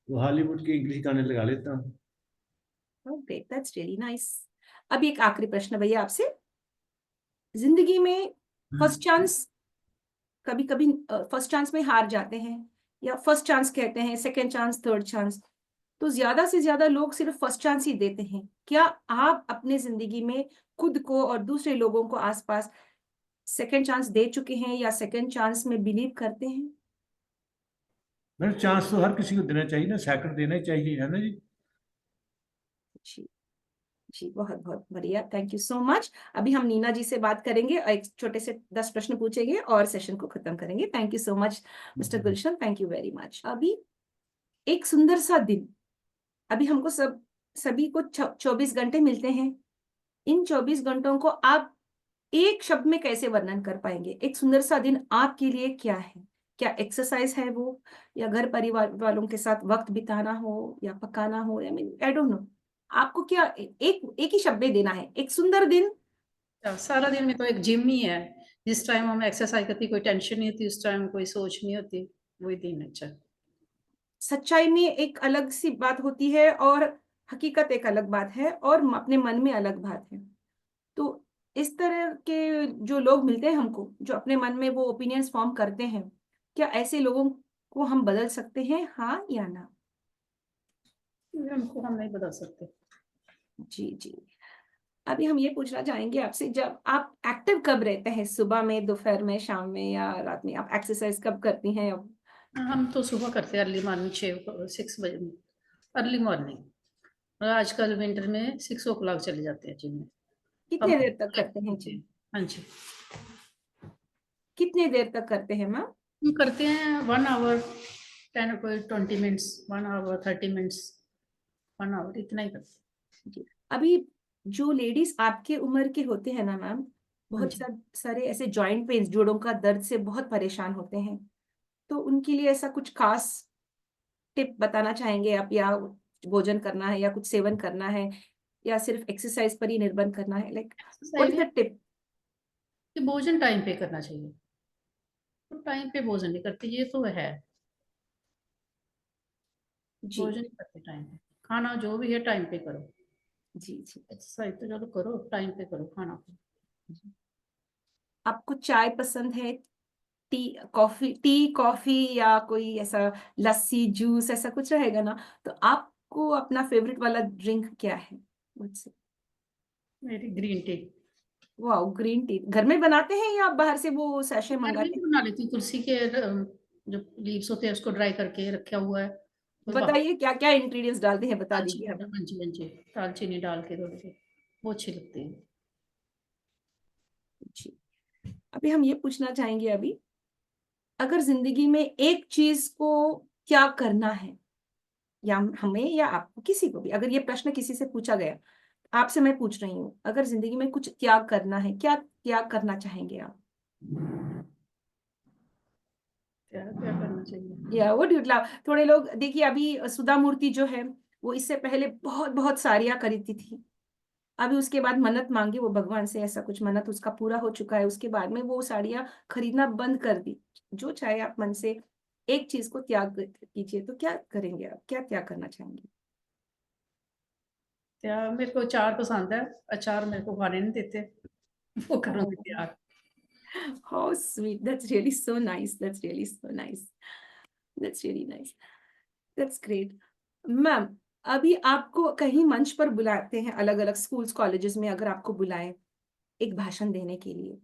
[SPEAKER 2] वो हॉलीवुड के इंग्लिश गाने लगा लेता हूँ।
[SPEAKER 1] Great, that's really nice. अभी एक आखिरी प्रश्न भैया आपसे। जिंदगी में फर्स्ट चांस, कभी कभी फर्स्ट चांस में हार जाते हैं, या फर्स्ट चांस कहते हैं, सेकंड चांस, थर्ड चांस, तो ज्यादा से ज्यादा लोग सिर्फ फर्स्ट चांस ही देते हैं। क्या आप अपने जिंदगी में खुद को और दूसरे लोगों को आसपास सेकंड चांस दे चुके हैं या सेकंड चांस में बिलीव करते हैं?
[SPEAKER 2] मैडम चांस तो हर किसी को देना चाहिए ना, सेकंड देना ही चाहिए, है ना जी।
[SPEAKER 1] जी जी, बहुत बहुत बढ़िया, थैंक यू सो मच। अभी हम नीना जी से बात करेंगे और एक छोटे से 10 प्रश्न पूछेंगे और सेशन को खत्म करेंगे। Thank you so much mister Gulshan, thank you very much. अभी एक सुंदर सा दिन, अभी हमको सभी को 24 घंटे मिलते हैं। इन 24 घंटों को आप एक शब्द में कैसे वर्णन कर पाएंगे? एक सुंदर सा दिन आपके लिए क्या है? क्या एक्सरसाइज है वो, या घर परिवार वालों के साथ वक्त बिताना हो, या पकाना हो, या आई डोंट नो। आपको क्या एक एक ही शब्द में देना है, एक सुंदर दिन?
[SPEAKER 3] सारा दिन में तो एक जिम ही है। जिस टाइम हम एक्सरसाइज करती, कोई टेंशन नहीं होती, उस टाइम कोई सोच नहीं होती, वही दिन अच्छा।
[SPEAKER 1] सच्चाई में एक अलग सी बात होती है और हकीकत एक अलग बात है, और अपने मन में अलग बात है। तो इस तरह के जो लोग मिलते हैं हमको, जो अपने मन में वो ओपिनियंस फॉर्म करते हैं, क्या ऐसे लोगों को हम बदल सकते हैं, हाँ या ना?
[SPEAKER 3] हमको हम नहीं बता सकते।
[SPEAKER 1] जी जी। अभी हम ये पूछना चाहेंगे आपसे, जब आप एक्टिव कब रहते हैं? सुबह में, दोपहर में, शाम में, या रात में? आप एक्सरसाइज कब करती हैं अब?
[SPEAKER 3] हम तो सुबह करते हैं, अर्ली मॉर्निंग 6 बजे, अर्ली मॉर्निंग। और आजकल विंटर में 6 o'clock चले जाते हैं जिम में। हम
[SPEAKER 1] कितने देर तक करते हैं
[SPEAKER 3] जी,
[SPEAKER 1] जी?
[SPEAKER 3] हाँ जी।
[SPEAKER 1] कितने देर तक करते हैं मैम?
[SPEAKER 3] हम करते हैं 1 hour, 20 minutes, 1 hour 30 minutes, 1 hour इतना ही करते
[SPEAKER 1] जी। अभी जो लेडीज आपके उम्र के होते हैं ना मैम, बहुत
[SPEAKER 3] जी।
[SPEAKER 1] सारे ऐसे जॉइंट पेन्स, जोड़ों का दर्द से बहुत परेशान होते हैं, तो उनके लिए ऐसा कुछ खास टिप बताना चाहेंगे आप, या भोजन करना है या कुछ सेवन करना है या सिर्फ एक्सरसाइज पर ही निर्भर करना है, like what
[SPEAKER 3] exercise
[SPEAKER 1] is the tip?
[SPEAKER 3] कि भोजन टाइम पे करना चाहिए, तो टाइम पे भोजन नहीं करते ये तो है।
[SPEAKER 1] जी
[SPEAKER 3] भोजन नहीं करते टाइम पे, खाना जो भी है टाइम पे करो।
[SPEAKER 1] जी जी।
[SPEAKER 3] एक्सरसाइज तो चलो करो, टाइम पे करो खाना।
[SPEAKER 1] आपको चाय पसंद है, टी कॉफी या कोई ऐसा लस्सी जूस ऐसा कुछ रहेगा ना, तो आपको अपना फेवरेट वाला ड्रिंक क्या है मुझसे?
[SPEAKER 3] मेरी ग्रीन टी।
[SPEAKER 1] वाह, ग्रीन टी घर में बनाते हैं या आप बाहर से वो सैशे
[SPEAKER 3] घर में
[SPEAKER 1] मंगाते
[SPEAKER 3] भी
[SPEAKER 1] हैं?
[SPEAKER 3] बना लेती हूँ, तुलसी के जो लीव्स होते हैं उसको ड्राई करके रखा हुआ है। बस
[SPEAKER 1] बताइए क्या क्या इंग्रेडिएंट्स डालते हैं, बता दीजिए
[SPEAKER 3] दालचीनी,
[SPEAKER 1] हमें।
[SPEAKER 3] हाँ जी हाँ जी, दालचीनी डाल के थोड़ी सी, वो अच्छी लगती है।
[SPEAKER 1] जी, अभी हम ये पूछना चाहेंगे अभी, अगर जिंदगी में एक चीज को त्याग करना है, या हमें या आपको किसी को भी, अगर ये प्रश्न किसी से पूछा गया, आपसे मैं पूछ रही हूँ, अगर जिंदगी में कुछ त्याग करना है, क्या त्याग करना चाहेंगे आप?
[SPEAKER 3] क्या क्या करना चाहिए?
[SPEAKER 1] या वो ड्यूटला, थोड़े लोग देखिए, अभी सुधा मूर्ति जो है, वो इससे पहले बहुत बहुत साड़ियाँ खरीदती थी, अभी उसके बाद मन्नत मांगी वो भगवान से, ऐसा कुछ मन्नत उसका पूरा हो चुका है, उसके बाद में वो साड़ियाँ खरीदना बंद कर दी। जो चाहे आप मन से एक चीज को त्याग कीजिए, तो क्या करेंगे आप, क्या त्याग करना चाहेंगे?
[SPEAKER 3] क्या, मेरे को अचार पसंद है, अचार मेरे को खाने नहीं देते, वो करूँगी
[SPEAKER 1] Oh,
[SPEAKER 3] तैयार।
[SPEAKER 1] how sweet. That's really so nice. That's really so nice. That's really nice. That's great. Ma'am, अभी आपको कहीं मंच पर बुलाते हैं, अलग अलग स्कूल्स कॉलेजेस में अगर आपको बुलाएं एक भाषण देने के लिए,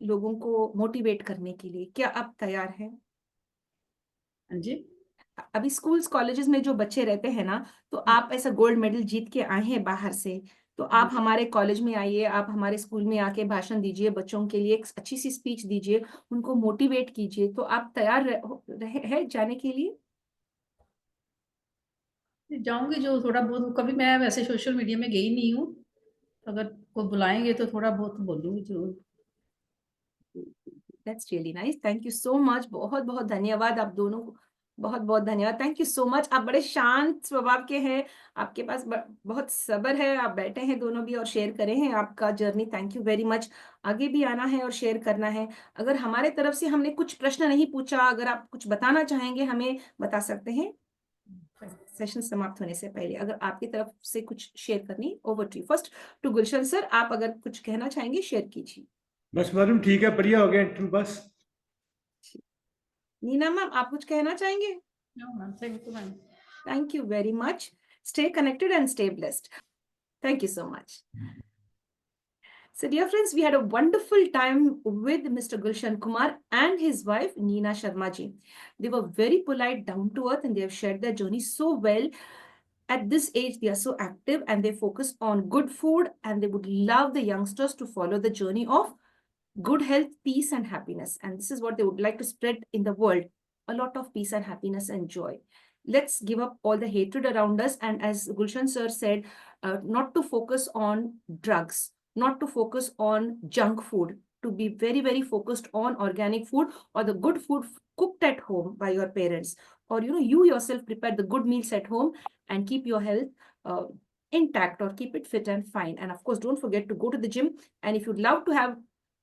[SPEAKER 1] लोगों को मोटिवेट करने के लिए, क्या आप तैयार हैं?
[SPEAKER 3] हाँ जी।
[SPEAKER 1] अभी स्कूल्स कॉलेजेस में जो बच्चे रहते हैं ना, तो आप ऐसा गोल्ड मेडल जीत के आए हैं बाहर से, तो आप हमारे कॉलेज में आइए, आप हमारे स्कूल में आके भाषण दीजिए, बच्चों के लिए एक अच्छी सी स्पीच दीजिए, उनको मोटिवेट कीजिए, तो आप तैयार है जाने के लिए?
[SPEAKER 3] जाऊंगी, जो थोड़ा बहुत, कभी मैं वैसे सोशल मीडिया में गई नहीं हूँ, अगर कोई बुलाएंगे तो थोड़ा बहुत बोलूंगी जरूर।
[SPEAKER 1] That's really nice, thank you so much, बहुत बहुत धन्यवाद आप दोनों को, बहुत बहुत धन्यवाद, थैंक यू सो मच। आप बड़े शांत स्वभाव के हैं, आपके पास बहुत सब्र है, आप बैठे हैं दोनों भी और शेयर करे हैं आपका journey, thank you very much. आगे भी आना है और शेयर करना है। अगर हमारे तरफ से हमने कुछ प्रश्न नहीं पूछा, अगर आप कुछ बताना चाहेंगे हमें बता सकते हैं सेशन समाप्त होने से पहले, अगर आपकी तरफ से कुछ शेयर करनी, over to first to Gulshan sir, आप अगर कुछ कहना चाहेंगे शेयर कीजिए।
[SPEAKER 2] बस मैडम ठीक है, बढ़िया हो गया इंटरव्यू बस।
[SPEAKER 1] नीना मैम, आप कुछ कहना चाहेंगे?
[SPEAKER 3] No ma'am, thank you ma'am.
[SPEAKER 1] Thank you very much. Stay connected and stay blessed. Thank you so much. So, dear friends, we had a wonderful time with Mr. Gulshan Kumar and his wife, Neena Sharma ji. They were very polite, down to earth, and they have shared their journey so well. At this age, they are so active and they focus on good food, and they would love the youngsters to follow the journey of good health, peace, and happiness. And this is what they would like to spread in the world, a lot of peace and happiness and joy. Let's give up all the hatred around us. And as Gulshan sir said, not to focus on drugs, not to focus on junk food, to be very, very focused on organic food or the good food cooked at home by your parents. Or, you yourself prepare the good meals at home and keep your health intact or keep it fit and fine. And of course, don't forget to go to the gym. And if you'd love to have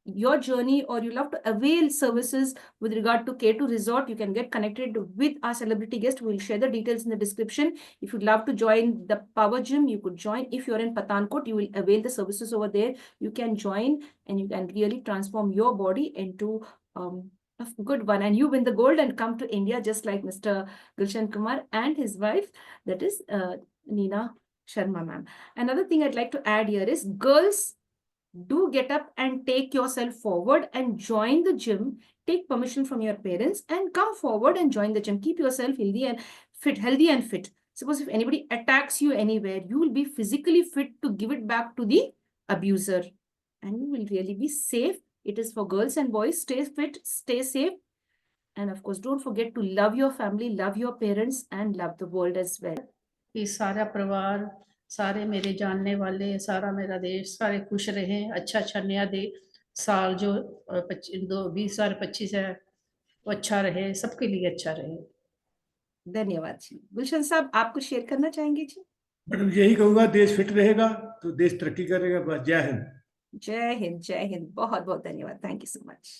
[SPEAKER 1] your journey or you love to avail services with regard to K2 Resort, you can get connected with our celebrity guest. We'll share the details in the description. If you'd love to join the Power Gym, you could join. If you're in Pathankot, you will avail the services over there. You can join and you can really transform your body into a good one. And you win the gold and come to India just like Mr. Gulshan Kumar and his wife, that is Neena Sharma ma'am. Another thing I'd like to add here is, girls, do get up and take yourself forward and join the gym. Take permission from your parents and come forward and join the gym. Keep yourself healthy and fit. Suppose if anybody attacks you anywhere, you will be physically fit to give it back to the abuser, and you will really be safe. It is for girls and boys. Stay fit, stay safe, and of course, don't forget to love your family, love your parents, and love the world as well.
[SPEAKER 3] कि सारा परिवार सारे मेरे जानने वाले, सारा मेरा देश, सारे खुश रहें, अच्छा नया दे साल जो 2025 है वो अच्छा रहे, सबके लिए अच्छा रहे।
[SPEAKER 1] धन्यवाद जी। गुलशन साहब, आप कुछ शेयर करना चाहेंगे जी?
[SPEAKER 2] मैडम यही कहूँगा, देश फिट रहेगा तो देश तरक्की करेगा। बस जय हिंद।
[SPEAKER 1] जय हिंद, जय हिंद। बहुत बहुत धन्यवाद। Thank you so much.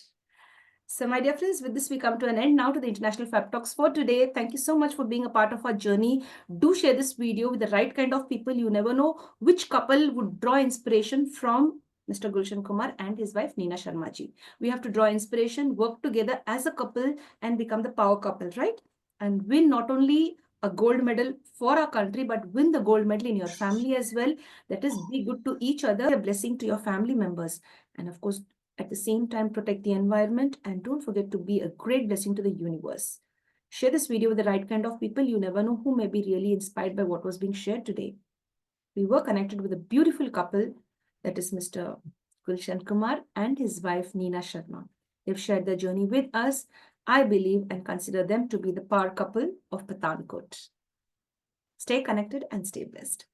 [SPEAKER 1] So, my dear friends, with this we come to an end now to the International Fab Talks for today. Thank you so much for being a part of our journey. Do share this video with the right kind of people. You never know which couple would draw inspiration from Mr. Gulshan Kumar and his wife Neena Sharma ji. We have to draw inspiration, work together as a couple and become the power couple, right? And win not only a gold medal for our country, but win the gold medal in your family as well. That is, be good to each other, a blessing to your family members. And of course, at the same time, protect the environment and don't forget to be a great blessing to the universe. Share this video with the right kind of people. You never know who may be really inspired by what was being shared today. We were connected with a beautiful couple, that is Mr. Gulshan Kumar and his wife Neena Sharma. They've shared their journey with us. I believe and consider them to be the power couple of Pathankot. Stay connected and stay blessed.